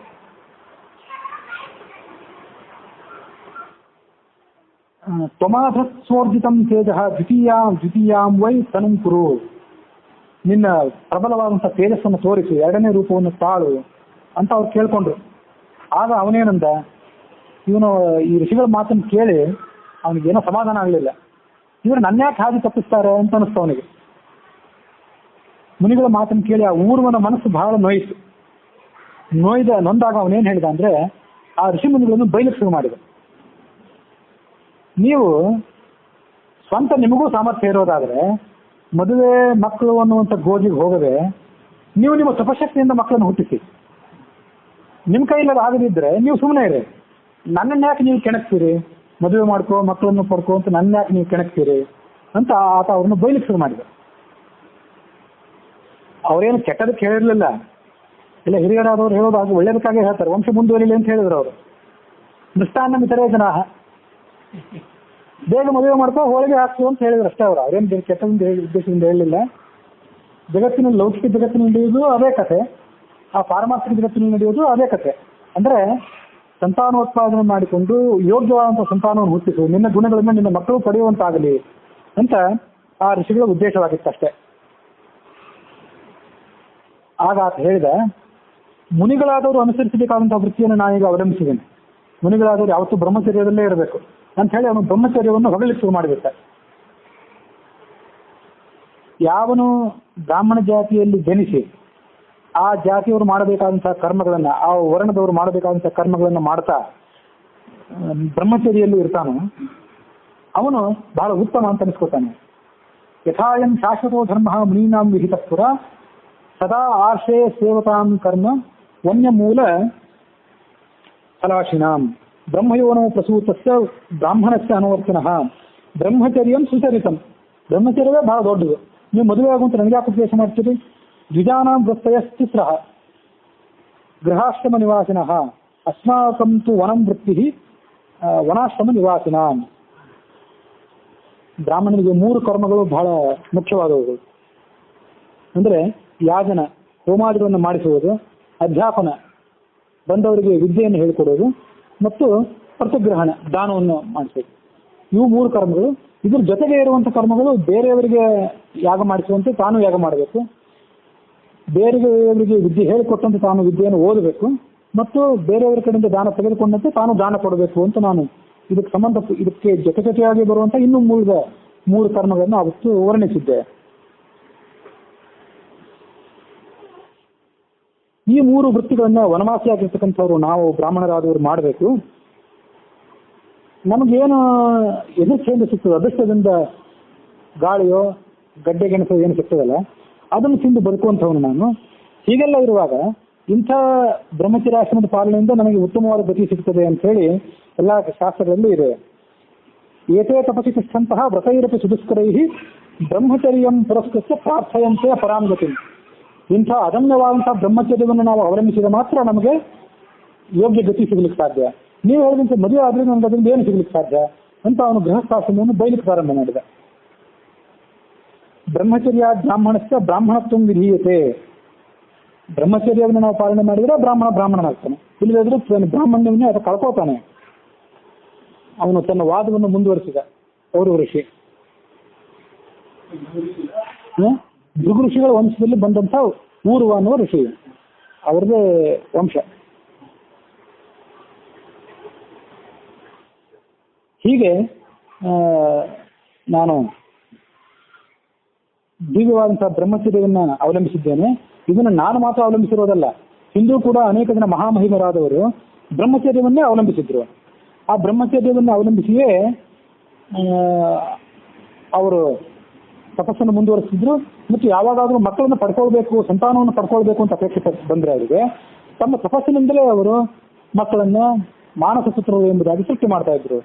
ತ್ವಮಾಧಸ್ವರ್ಜಿತಂ ತೇಜಃ ದ್ವಿತೀಯಾಂ ವೈ ತನುಂ ಕುರು. ನಿನ್ನ ಪ್ರಬಲವಾದಂಥ ತೇಜಸ್ಸನ್ನು ತೋರಿಸು, ಎರಡನೇ ರೂಪವನ್ನು ತಾಳು ಅಂತ ಅವ್ರು ಕೇಳ್ಕೊಂಡ್ರು. ಆಗ ಅವನೇನಂದ, ಇವನು ಈ ಋಷಿಗಳ ಮಾತನ್ನು ಕೇಳಿ ಅವನಿಗೇನೋ ಸಮಾಧಾನ ಆಗಲಿಲ್ಲ. ಇವರು ನನ್ಯಾಕೆ ಹಾಗೆ ತಪ್ಪಿಸ್ತಾರೆ ಅಂತ ಅನಿಸ್ತು ಅವನಿಗೆ. ಮುನಿಗಳ ಮಾತನ್ನು ಕೇಳಿ ಆ ಊರ್ವನ ಮನಸ್ಸು ಬಹಳ ನೊಂದಾಗ ಅವನೇನು ಹೇಳಿದ ಅಂದ್ರೆ, ಆ ಋಷಿ ಮುನಿಗಳನ್ನು ಬೈಲಿಕ್ಕೆ ಶುರು ಮಾಡಿದ. ನೀವು ಸ್ವಂತ ನಿಮಗೂ ಸಾಮರ್ಥ್ಯ ಇರೋದಾದ್ರೆ ಮದುವೆ ಮಕ್ಕಳು ಅನ್ನುವಂಥ ಗೋಜಿಗೆ ಹೋಗದೆ ನೀವು ನಿಮ್ಮ ತಪಶಕ್ತಿಯಿಂದ ಮಕ್ಕಳನ್ನು ಹುಟ್ಟಿಸಿ. ನಿಮ್ಮ ಕೈಯಲ್ಲಿ ಆಗದಿದ್ರೆ ನೀವು ಸುಮ್ಮನೆ ಇರಿ. ನನ್ನನ್ನು ಯಾಕೆ ನೀವು ಕೆಣಕ್ತೀರಿ, ಮದುವೆ ಮಾಡ್ಕೋ ಮಕ್ಕಳನ್ನು ಪಡ್ಕೋ ಅಂತ ನನ್ನ ಯಾಕೆ ನೀವು ಕೆಣಕ್ತೀರಿ ಅಂತ ಆತ ಅವ್ರನ್ನ ಬೈಲಿಕ್ಕೆ ಶುರು ಮಾಡಿದ. ಅವ್ರೇನು ಕೆಟ್ಟದಕ್ಕೆ ಹೇಳಿರ್ಲಿಲ್ಲ, ಇಲ್ಲ ಹಿರಿಯರಾದವ್ರು ಹೇಳೋದು ಅದು ಒಳ್ಳೇದಕ್ಕಾಗಿ ಹೇಳ್ತಾರೆ, ವಂಶ ಮುಂದುವರಿಲಿ ಅಂತ ಹೇಳಿದ್ರು ಅವರು. ಮೃಷ್ಟಾನ್ನ ಮಿತರೇ ಜನಾಹ, ಬೇಗ ಮದುವೆ ಮಾಡ್ಕೋ ಹೋಳಿಗೆ ಹಾಕ್ತು ಅಂತ ಹೇಳಿದ್ರು ಅಷ್ಟೇ ಅವರು. ಅವ್ರೇನು ಕೆಟ್ಟದಿಂದ ಉದ್ದೇಶದಿಂದ ಹೇಳಲಿಲ್ಲ. ಜಗತ್ತಿನಲ್ಲಿ, ಲೌಕಿಕ ಜಗತ್ತಿನಲ್ಲಿ ನಡೆಯೋದು ಅದೇ ಕಥೆ, ಆ ಪಾರಮಾರ್ಥಿಕ ಜಗತ್ತಿನಲ್ಲಿ ನಡೆಯೋದು ಅದೇ ಕಥೆ. ಅಂದ್ರೆ ಸಂತಾನೋತ್ಪಾದನೆ ಮಾಡಿಕೊಂಡು ಯೋಗ್ಯವಾದಂತಹ ಸಂತಾನವನ್ನು ಹುಟ್ಟಿಸು, ನಿನ್ನ ಗುಣಗಳನ್ನು ನಿನ್ನ ಮಕ್ಕಳು ಪಡೆಯುವಂತಾಗಲಿ ಅಂತ ಆ ಋಷಿಗಳ ಉದ್ದೇಶವಾಗಿತ್ತಷ್ಟೇ. ಆಗ ಆತ ಹೇಳಿದ, ಮುನಿಗಳಾದವರು ಅನುಸರಿಸಬೇಕಾದಂತಹ ವೃತ್ತಿಯನ್ನು ನಾನೀಗ ಅವಲಂಬಿಸಿದ್ದೇನೆ. ಮುನಿಗಳಾದವರು ಯಾವತ್ತೂ ಬ್ರಹ್ಮಚರ್ಯದಲ್ಲೇ ಇರಬೇಕು ಅಂತ ಹೇಳಿ ಅವನು ಬ್ರಹ್ಮಚರ್ಯವನ್ನು ಹೊಗಳಿಕ್ಕೆ ಶುರು ಮಾಡಿಬಿಟ್ಟ. ಯಾವನು ಬ್ರಾಹ್ಮಣ ಜಾತಿಯಲ್ಲಿ ಜನಿಸಿ ಆ ಜಾತಿಯವರು ಮಾಡಬೇಕಾದಂತಹ ಕರ್ಮಗಳನ್ನ, ಆ ವರ್ಣದವರು ಮಾಡಬೇಕಾದಂತಹ ಕರ್ಮಗಳನ್ನ ಮಾಡ್ತಾ ಬ್ರಹ್ಮಚರ್ಯಲ್ಲಿ ಇರ್ತಾನೋ ಅವನು ಬಹಳ ಉತ್ತಮ ಅಂತ ಅನಿಸ್ಕೊತಾನೆ. ಯಥಾಯಂ ಶಾಶ್ವತೋ ಧರ್ಮ ಮುನೀನಾಂ ವಿಹಿತಃ ಸದಾ ಆರ್ಷೇ ಸೇವತಾಂ ಕರ್ಮ ವನ್ಯ ಮೂಲ ಫಲಾಶಿನಾಂ ಬ್ರಹ್ಮಯೋನೋ ಪ್ರಸೂತಸ್ಯ ಬ್ರಾಹ್ಮಣಸ್ಯ ಅನುವರ್ತನಃ ಬ್ರಹ್ಮಚರ್ಯಂ ಸುಚರಿತಂ. ಬ್ರಹ್ಮಚರ್ಯವೇ ಬಹಳ ದೊಡ್ಡದು. ನೀವು ಮದುವೆ ಆಗುವಂತ ನನಗೆ ಯಾಕೆ ಉಪದೇಶ ಮಾಡ್ತೀರಿ? ದ್ವಿಜಾನಾಂ ವೃತ್ತಯಶ್ಚಿತ್ರ ಗೃಹಾಶ್ರಮ ನಿವಾಸಿನಃ ಅಸ್ಮಾಕಂ ತು ವನಂ ವೃತ್ತಿ ವನಾಶ್ರಮ ನಿವಾಸಿನಾಂ. ಬ್ರಾಹ್ಮಣನಿಗೆ 3 ಕರ್ಮಗಳು ಬಹಳ ಮುಖ್ಯವಾದವುಗಳು. ಅಂದ್ರೆ ಯಾಜನ, ಹೋಮಾದಿಗಳನ್ನು ಮಾಡಿಸುವುದು, ಅಧ್ಯಾಪನ, ಬಂದವರಿಗೆ ವಿದ್ಯೆಯನ್ನು ಹೇಳಿಕೊಡೋದು, ಮತ್ತು ಪ್ರತಿಗ್ರಹಣ, ದಾನವನ್ನು ಮಾಡಿಸೋದು. ಇವು 3 ಕರ್ಮಗಳು. ಇದ್ರ ಜೊತೆಗೆ ಇರುವಂತಹ ಕರ್ಮಗಳು ಬೇರೆಯವರಿಗೆ ಯಾಗ ಮಾಡಿಸುವಂತೆ ತಾನು ಯಾಗ ಮಾಡಬೇಕು, ಬೇರೆಯವರಿಗೆ ವಿದ್ಯೆ ಹೇಳಿಕೊಟ್ಟಂತೆ ತಾನು ವಿದ್ಯೆಯನ್ನು ಓದಬೇಕು, ಮತ್ತು ಬೇರೆಯವರ ಕಡೆಯಿಂದ ದಾನ ತೆಗೆದುಕೊಂಡಂತೆ ತಾನು ದಾನ ಕೊಡಬೇಕು ಅಂತ ನಾನು ಇದಕ್ಕೆ ಜೊತೆಯಾಗಿ ಬರುವಂತ ಇನ್ನು 3 ಕರ್ಮಗಳನ್ನು ಅವತ್ತು ವರ್ಣಿಸಿದ್ದೆ. ಈ 3 ವೃತ್ತಿಗಳನ್ನ ವನವಾಸಿಯಾಗಿರ್ತಕ್ಕಂಥವ್ರು ನಾವು ಬ್ರಾಹ್ಮಣರಾದವರು ಮಾಡಬೇಕು. ನಮಗೇನು ಎದುರ್ಚೆಯಿಂದ ಸಿಗ್ತದೆ, ಅದೃಷ್ಟದಿಂದ ಗಾಳಿಯೋ ಗಡ್ಡೆ ಗೆಣಸೋ ಏನು ಸಿಗ್ತದಲ್ಲ ಅದನ್ನು ತಿಂದು ಬದುಕುವಂಥವನು ನಾನು. ಹೀಗೆಲ್ಲ ಇರುವಾಗ ಇಂಥ ಬ್ರಹ್ಮಚರ್ಯಾಶ್ರಮದ ಪಾಲನೆಯಿಂದ ನನಗೆ ಉತ್ತಮವಾದ ಗತಿ ಸಿಗ್ತದೆ ಅಂತ ಹೇಳಿ ಎಲ್ಲ ಶಾಸ್ತ್ರಗಳಲ್ಲೂ ಇದೆ. ಏತೇ ತಪಸಿ ತಿಷ್ಠಂತಹ ವ್ರತೈರಪಿ ಸುದುಷ್ಕರೈ ಬ್ರಹ್ಮಚರ್ಯಂ ಪುರಸ್ಕೃತ್ಯ ಪ್ರಾರ್ಥಯಂತೆ ಪರಾಂಗತಿ. ಇಂಥ ಅದಮ್ಯವಾದಂತಹ ಬ್ರಹ್ಮಚರ್ಯವನ್ನು ನಾವು ಅವಲಂಬಿಸಿದ ಮಾತ್ರ ನಮಗೆ ಯೋಗ್ಯ ಗತಿ ಸಿಗ್ಲಿಕ್ಕೆ ಸಾಧ್ಯ. ನೀವು ಹೇಳಿದಂತೆ ಮದುವೆ ಆದ್ರೆ ನಮ್ಗೆ ಅದರಿಂದ ಏನು ಸಿಗ್ಲಿಕ್ಕೆ ಸಾಧ್ಯ ಅಂತ ಅವನು ಗೃಹಸ್ಥಾಶ್ರಮವನ್ನು ಬಯಲಿಕ್ಕೆ ಪ್ರಾರಂಭ ಮಾಡಿದ. ಬ್ರಹ್ಮಚರ್ಯ ಬ್ರಾಹ್ಮಣಸ್ಥ ಬ್ರಾಹ್ಮಣತ್ವ ವಿಧೀಯತೆ. ಬ್ರಹ್ಮಚರ್ಯವನ್ನು ನಾವು ಪಾಲನೆ ಮಾಡಿದ್ರೆ ಬ್ರಾಹ್ಮಣನಾಗ್ತಾನೆ, ಇಲ್ಲದಿದ್ರೆ ಬ್ರಾಹ್ಮಣ್ಯವನ್ನೇ ಅದು ಕಳ್ಕೋತಾನೆ. ಅವನು ತನ್ನ ವಾದವನ್ನು ಮುಂದುವರಿಸಿದ. ಅವರು ಋಷಿ ಭೃಗು ಋಷಿಗಳ ವಂಶದಲ್ಲಿ ಬಂದಂತ ಊರ್ವ ಅನ್ನುವ ಋಷಿ, ಅವ್ರದೇ ವಂಶ. ಹೀಗೆ ನಾನು ದಿವ್ಯವಾದಂತಹ ಬ್ರಹ್ಮಚರ್ಯವನ್ನ ಅವಲಂಬಿಸಿದ್ದೇನೆ. ಇದನ್ನು ನಾನು ಮಾತ್ರ ಅವಲಂಬಿಸಿರೋದಲ್ಲ, ಹಿಂದೂ ಕೂಡ ಅನೇಕ ಜನ ಮಹಾಮಹಿಮರಾದವರು ಬ್ರಹ್ಮಚರ್ಯವನ್ನೇ ಅವಲಂಬಿಸಿದ್ರು. ಆ ಬ್ರಹ್ಮಚರ್ಯವನ್ನು ಅವಲಂಬಿಸಿಯೇ ಅವರು ತಪಸ್ಸನ್ನು ಮುಂದುವರಿಸಿದ್ರು. ಮತ್ತು ಯಾವಾಗಾದ್ರೂ ಮಕ್ಕಳನ್ನು ಪಡ್ಕೊಳ್ಬೇಕು, ಸಂತಾನವನ್ನು ಪಡ್ಕೊಳ್ಬೇಕು ಅಂತ ಅಪೇಕ್ಷೆ ಬಂದ್ರೆ ಅವರಿಗೆ ತಮ್ಮ ತಪಸ್ಸಿನಿಂದಲೇ ಅವರು ಮಕ್ಕಳನ್ನ ಮಾನಸ ಪುತ್ರರು ಎಂಬುದಾಗಿ ಸೃಷ್ಟಿ ಮಾಡ್ತಾ ಇದ್ರು.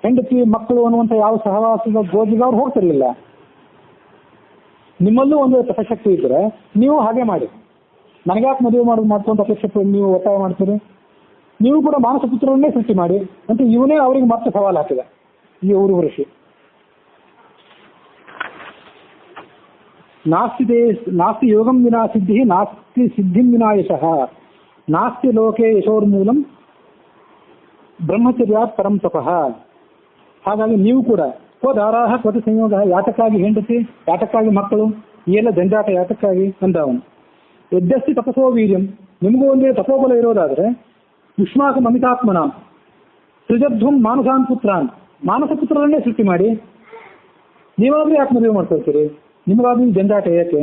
ಹೆಂಡತಿ ಮಕ್ಕಳು ಅನ್ನುವಂಥ ಯಾವ ಸಹವಾಸದ ಗೋಜಿಗೆ ಅವ್ರು ಹೋಗ್ತಿರ್ಲಿಲ್ಲ. ನಿಮ್ಮಲ್ಲೂ ಒಂದು ತಪಶಕ್ತಿ ಇದ್ರೆ ನೀವು ಹಾಗೆ ಮಾಡಿ, ನನಗ್ಯಾಕೆ ಮದುವೆ ಮಾಡ್ಕೊಂತ ಅಪೇಕ್ಷೆ ನೀವು ಒತ್ತಾಯ ಮಾಡ್ತೀರಿ, ನೀವು ಕೂಡ ಮಾನಸ ಪುತ್ರರನ್ನೇ ಸೃಷ್ಟಿ ಮಾಡಿ ಅಂತ ಇವನೇ ಅವರಿಗೆ ಮತ್ತೆ ಸವಾಲು ಹಾಕಿದ ಈ ಊರು ಋಷಿ. ನಾಸ್ತಿ ಯೋಗಂ ವಿನಾ ಸಿದ್ಧಿ ನಾಸ್ತಿ ಸಿದ್ಧಿಂ ವಿನಾ ಯಶಃ ನಾಸ್ತಿ ಲೋಕೆ ಯಶೋರ್ಮೂಲಂ ಬ್ರಹ್ಮಚರ್ಯಾತ್ ಪರಂ ತಪಃ. ಹಾಗಾಗಿ ನೀವು ಕೂಡ ದಾರಾಹ ಕ್ವತ ಸಂಯೋಗ, ಯಾತಕ್ಕಾಗಿ ಹೆಂಡತಿ, ಯಾತಕ್ಕಾಗಿ ಮಕ್ಕಳು, ಈ ಎಲ್ಲ ಜಂಜಾಟ ಯಾತಕ್ಕಾಗಿ ಅಂದ ಅವನು. ಯದ್ಯಸ್ತಿ ತಪಸೋ ವೀರ್ಯಂ, ನಿಮಗೂ ಒಂದೇ ತಪೋಬಲ ಇರೋದಾದ್ರೆ ಯುಷ್ಮಾಕಂ ಅಮಿತಾತ್ಮನ ಸೃಜಧ್ವಂ ಮಾನಸಾನ್ ಪುತ್ರಾನ್, ಮಾನಸ ಪುತ್ರರನ್ನೇ ಸೃಷ್ಟಿ ಮಾಡಿ. ನೀವಾದ್ರೂ ಯಾಕೆ ಮದುವೆ ಮಾಡ್ಕೊಳ್ತೀರಿ, ನಿಮಗಾದ್ರೂ ಜಂಜಾಟ ಯಾಕೆ?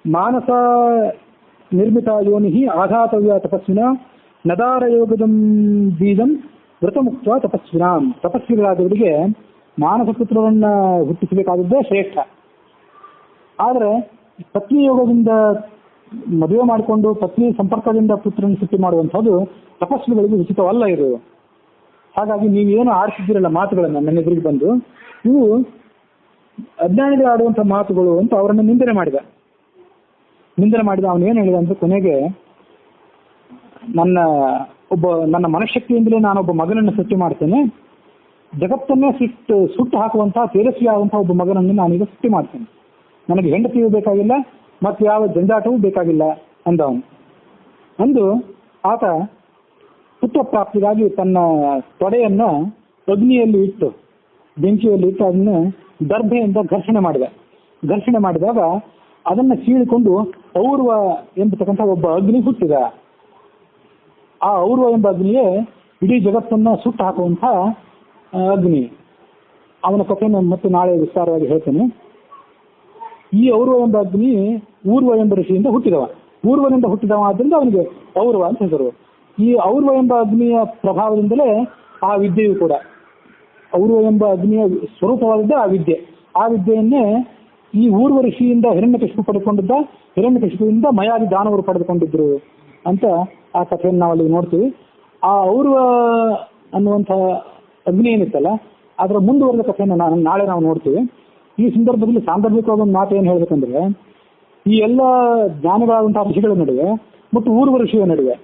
ಮಾನಸ ನಿರ್ಮಿತ ಯೋನಿ ಆಘಾತವ್ಯ ತಪಸ್ವಿನ ನದಾರ ಯೋಗದಂ ಬೀಜಂ ವ್ರತಮುಕ್ತ ತಪಸ್ವಿನಾಂ. ತಪಸ್ವಿಗಳಾದವರಿಗೆ ಮಾನಸ ಪುತ್ರರನ್ನ ಹುಟ್ಟಿಸಬೇಕಾದದ್ದೇ ಶ್ರೇಷ್ಠ. ಆದರೆ ಪತ್ನಿ ಯೋಗದಿಂದ ಮದುವೆ ಮಾಡಿಕೊಂಡು ಪತ್ನಿ ಸಂಪರ್ಕದಿಂದ ಪುತ್ರನ ಸೃಷ್ಟಿ ಮಾಡುವಂಥದ್ದು ತಪಸ್ವಿಗಳಿಗೆ ಉಚಿತವಲ್ಲ ಇದು. ಹಾಗಾಗಿ ನೀವೇನು ಆಡಿಸಿದ್ದೀರಲ್ಲ ಮಾತುಗಳನ್ನು ನನ್ನ ಎದುರಿಗೆ ಬಂದು, ಇವು ಅಜ್ಞಾನಿಗಳು ಆಡುವಂಥ ಮಾತುಗಳು ಅಂತ ಅವರನ್ನು ನಿಂದನೆ ಮಾಡಿದ. ಅವನು ಏನು ಹೇಳಿದ ಅಂದ್ರೆ, ಕೊನೆಗೆ ನನ್ನ ಮನಶಕ್ತಿಯಿಂದಲೇ ನಾನೊಬ್ಬ ಮಗನನ್ನು ಸೃಷ್ಟಿ ಮಾಡ್ತೇನೆ, ಜಗತ್ತನ್ನೇ ಸುಟ್ಟು ಹಾಕುವಂತಹ ತೇಜಸ್ವಿ ಆಗುವಂತಹ ಒಬ್ಬ ಮಗನನ್ನು ನಾನೀಗ ಸೃಷ್ಟಿ ಮಾಡ್ತೇನೆ, ನನಗೆ ಹೆಂಡತಿಯೂ ಬೇಕಾಗಿಲ್ಲ ಮತ್ತು ಯಾವ ಜಂಜಾಟವೂ ಬೇಕಾಗಿಲ್ಲ ಅಂದವನು. ಅಂದು ಆತ ಪುತ್ರ ಪ್ರಾಪ್ತಿಗಾಗಿ ತನ್ನ ತೊಡೆಯನ್ನ ಅಗ್ನಿಯಲ್ಲಿ ಇಟ್ಟು ಬೆಂಕಿಯಲ್ಲಿ ಇಟ್ಟು ಅದನ್ನ ದರ್ಭೆಯಿಂದ ಘರ್ಷಣೆ ಮಾಡಿದಾಗ ಅದನ್ನ ಸೀಳಿಕೊಂಡು ಔರ್ವ ಎಂಬತಕ್ಕಂಥ ಒಬ್ಬ ಅಗ್ನಿ ಹುಟ್ಟಿದ. ಆ ಔರ್ವ ಎಂಬ ಅಗ್ನಿಯೇ ಇಡೀ ಜಗತ್ತನ್ನ ಸುಟ್ಟು ಹಾಕುವಂಥ ಅಗ್ನಿ. ಅವನ ಕಥೆಯನ್ನು ಮತ್ತೆ ನಾಳೆ ವಿಸ್ತಾರವಾಗಿ ಹೇಳ್ತೇನೆ. ಈ ಔರ್ವ ಎಂಬ ಅಗ್ನಿ ಊರ್ವ ಎಂಬ ಋಷಿಯಿಂದ ಹುಟ್ಟಿದವ. ಊರ್ವನಿಂದ ಹುಟ್ಟಿದವ ಆದ್ದರಿಂದ ಅವನಿಗೆ ಔರ್ವ ಅಂತ ಹೆಸರು. ಈ ಔರ್ವ ಎಂಬ ಅಗ್ನಿಯ ಪ್ರಭಾವದಿಂದಲೇ ಆ ವಿದ್ಯೆಯು ಕೂಡ, ಔರ್ವ ಎಂಬ ಅಗ್ನಿಯ ಸ್ವರೂಪವಾದದ್ದೇ ಆ ವಿದ್ಯೆ. ಆ ವಿದ್ಯೆಯನ್ನೇ ಈ ಊರ್ವ ಋಷಿಯಿಂದ ಹಿರಣ್ಯಕಶಿಪು ಪಡೆದುಕೊಂಡಿದ್ದ, ಹಿರಣ್ಯಕಶಿಪುವಿಂದ ಮಯಾದಿ ದಾನವರು ಪಡೆದುಕೊಂಡಿದ್ರು ಅಂತ ಆ ಕಥೆಯನ್ನು ನಾವು ಅಲ್ಲಿ ನೋಡ್ತೀವಿ. ಆ ಔರ್ವ ಅನ್ನುವಂಥ ಅಗ್ನಿ ಏನಿತ್ತಲ್ಲ ಅದರ ಮುಂದುವರೆದ ಕಥೆಯನ್ನು ನಾಳೆ ನಾವು ನೋಡ್ತೀವಿ. ಈ ಸಂದರ್ಭದಲ್ಲಿ ಸಾಂದರ್ಭಿಕವಾದ ಒಂದು ಮಾತು ಏನು ಹೇಳ್ಬೇಕಂದ್ರೆ, ಈ ಎಲ್ಲ ಜ್ಞಾನಿಗಳಾದಂತಹ ಋಷಿಗಳ ನಡುವೆ ಮತ್ತು ಊರ್ವ ಋಷಿಯ ನಡುವೆ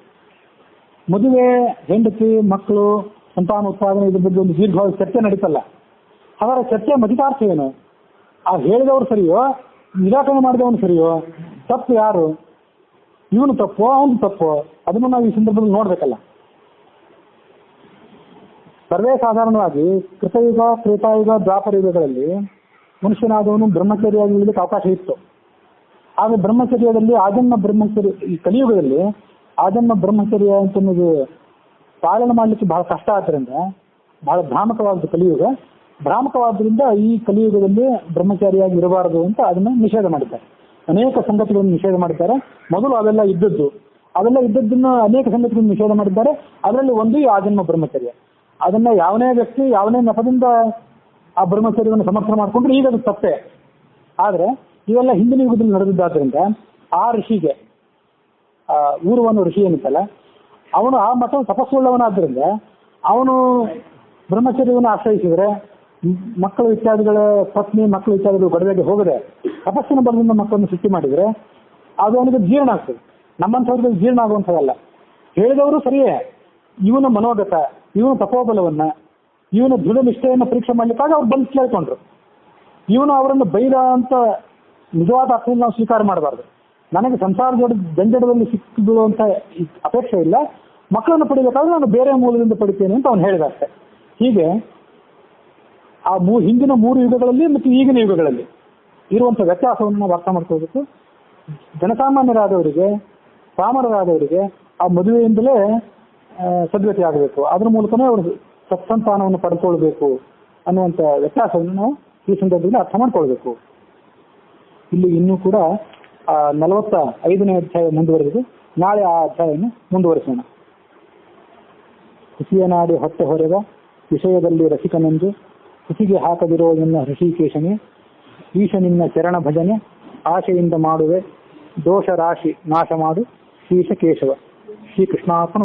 ಮದುವೆ, ಹೆಂಡತಿ, ಮಕ್ಕಳು, ಸಂತಾನ ಉತ್ಪಾದನೆ ಇದ್ರ ಬಗ್ಗೆ ಒಂದು ದೀರ್ಘವಾದ ಚರ್ಚೆ ನಡೀತಲ್ಲ. ಅವರ ಚರ್ಚೆ ಮತಿತಾರ್ಥ ಏನು? ಆ ಹೇಳಿದವರು ಸರಿಯೋ, ನಿರಾಕರಣೆ ಮಾಡಿದವನು ಸರಿಯೋ, ತಪ್ಪು ಯಾರು? ಇವನು ತಪ್ಪೋ ಅವನು ತಪ್ಪೋ? ಅದನ್ನು ನಾವು ಈ ಸಂದರ್ಭದಲ್ಲಿ ನೋಡ್ಬೇಕಲ್ಲ. ಸರ್ವೇ ಸಾಧಾರಣವಾಗಿ ಕೃತಯುಗ, ತ್ರೇತಾಯುಗ, ದ್ವಾಪರ ಯುಗಗಳಲ್ಲಿ ಮನುಷ್ಯನಾದವನು ಬ್ರಹ್ಮಚರ್ಯಾಗಿ ಉಳಿದಕ್ಕೆ ಅವಕಾಶ ಇತ್ತು. ಆದರೆ ಬ್ರಹ್ಮಚರ್ಯದಲ್ಲಿ ಆಜನ್ಮ ಬ್ರಹ್ಮಚರ್ಯ, ಈ ಕಲಿಯುಗದಲ್ಲಿ ಆಜನ್ಮ ಬ್ರಹ್ಮಚರ್ಯ ಅಂತನ್ನೋದು ಪಾಲನೆ ಮಾಡಲಿಕ್ಕೆ ಬಹಳ ಕಷ್ಟ ಆದ್ದರಿಂದ, ಬಹಳ ಭ್ರಾಮಕವಾದ ಕಲಿಯುಗ. ಭ್ರಾಮಕವಾದ್ರಿಂದ ಈ ಕಲಿಯುಗದಲ್ಲಿ ಬ್ರಹ್ಮಚಾರಿಯಾಗಿ ಇರಬಾರದು ಅಂತ ಅದನ್ನು ನಿಷೇಧ ಮಾಡಿದ್ದಾರೆ. ಅನೇಕ ಸಂಗತಿಗಳನ್ನು ನಿಷೇಧ ಮಾಡಿದ್ದಾರೆ. ಮೊದಲು ಅವೆಲ್ಲ ಇದ್ದದ್ದನ್ನು ಅನೇಕ ಸಂಗತಿಗಳನ್ನು ನಿಷೇಧ ಮಾಡಿದ್ದಾರೆ. ಅದರಲ್ಲಿ ಒಂದು ಈ ಆಜನ್ಮ ಬ್ರಹ್ಮಚರ್ಯ. ಅದನ್ನ ಯಾವನೇ ವ್ಯಕ್ತಿ ಯಾವನೇ ನೆಪದಿಂದ ಆ ಬ್ರಹ್ಮಚರ್ಯವನ್ನು ಸಮರ್ಥನೆ ಮಾಡಿಕೊಂಡ್ರೆ ಈಗ ಅದು ತಪ್ಪೇ. ಆದರೆ ಇವೆಲ್ಲ ಹಿಂದಿನ ಯುಗದಲ್ಲಿ ನಡೆದಿದ್ದಾದ್ರಿಂದ ಆ ಋಷಿಗೆ, ಊರ್ವನ ಋಷಿ ಏನಿತ್ತಲ್ಲ, ಅವನು ಆ ಮಠ ತಪಸ್ಸುಳ್ಳವನಾದ್ದರಿಂದ ಅವನು ಬ್ರಹ್ಮಚರ್ಯವನ್ನು ಆಶ್ರಯಿಸಿದರೆ ಮಕ್ಕಳು ಇತ್ಯಾದಿಗಳ ಪತ್ನಿ, ಮಕ್ಕಳು ಇತ್ಯಾದಿಗಳು ಗಡವೆಗೆ ಹೋಗದೆ ತಪಸ್ಸಿನ ಬಲದಿಂದ ಮಕ್ಕಳನ್ನು ಸೃಷ್ಟಿ ಮಾಡಿದರೆ ಅದು ಅವನಿಗೆ ಜೀರ್ಣ ಆಗ್ತದೆ. ನಮ್ಮಂಥವ್ರಿಗೆ ಜೀರ್ಣ ಆಗುವಂಥದ್ದಲ್ಲ. ಹೇಳಿದವರು ಸರಿಯೇ, ಇವನ ಮನೋಗತ, ಇವನ ತಪೋಬಲವನ್ನ, ಇವನ ದೃಢ ನಿಷ್ಠೆಯನ್ನು ಪರೀಕ್ಷೆ ಮಾಡ್ಲಿಕ್ಕಾಗ ಅವ್ರು ಬಂದು ಕೇಳ್ಕೊಂಡ್ರು. ಇವನು ಅವರನ್ನು ಬೈದ ಅಂತ ನಿಜವಾದ ಅರ್ಥದಲ್ಲಿ ನಾವು ಸ್ವೀಕಾರ ಮಾಡಬಾರ್ದು. ನನಗೆ ಸಂಸಾರದ ಜಂಜಡದಲ್ಲಿ ಸಿಕ್ಕಿಬಿಡುವಂಥ ಅಪೇಕ್ಷೆ ಇಲ್ಲ, ಮಕ್ಕಳನ್ನು ಪಡಿಬೇಕಾದ್ರೆ ನಾನು ಬೇರೆ ಮೂಲದಿಂದ ಪಡಿತೇನೆ ಅಂತ ಅವನು ಹೇಳಿದ ಅಷ್ಟೇ. ಹೀಗೆ ಆ ಹಿಂದಿನ 3 ಯುಗಗಳಲ್ಲಿ ಮತ್ತು ಈಗಿನ ಯುಗಗಳಲ್ಲಿ ಇರುವಂಥ ವ್ಯತ್ಯಾಸವನ್ನು ನಾವು ಅರ್ಥ ಮಾಡ್ಕೋಬೇಕು. ಜನಸಾಮಾನ್ಯರಾದವರಿಗೆ, ಪಾಮರರಾದವರಿಗೆ ಆ ಮದುವೆಯಿಂದಲೇ ಸದ್ಗತಿ ಆಗಬೇಕು, ಅದ್ರ ಮೂಲಕನೇ ಅವರು ಸತ್ಸಂತಾನವನ್ನು ಪಡ್ಕೊಳ್ಬೇಕು ಅನ್ನುವಂಥ ವ್ಯತ್ಯಾಸವನ್ನು ನಾವು ಈ ಸಂದರ್ಭದಲ್ಲಿ ಅರ್ಥ ಮಾಡ್ಕೊಳ್ಬೇಕು. ಇಲ್ಲಿ ಇನ್ನೂ ಕೂಡ 45ನೇ ಅಧ್ಯಾಯ ಮುಂದುವರೆದಿದೆ. ನಾಳೆ ಆ ಅಧ್ಯಾಯವನ್ನು ಮುಂದುವರಿಸೋಣ. ಹುಸಿಯ ನಾಡಿ ಹೊಟ್ಟೆ ಹೊರೆದ ವಿಷಯದಲ್ಲಿ ರಸಿಕನೆಂದು ಹುಸಿಗೆ ಹಾಕದಿರೋ ನಿನ್ನ ಋಷಿಕೇಶನೇ, ಈಶ ನಿನ್ನ ಚರಣ ಭಜನೆ ಆಶೆಯಿಂದ ಮಾಡುವೆ, ದೋಷ ರಾಶಿ ನಾಶ ಮಾಡು ಶ್ರೀಶ ಕೇಶವ. ಶ್ರೀಕೃಷ್ಣಾರ್ಪಣ.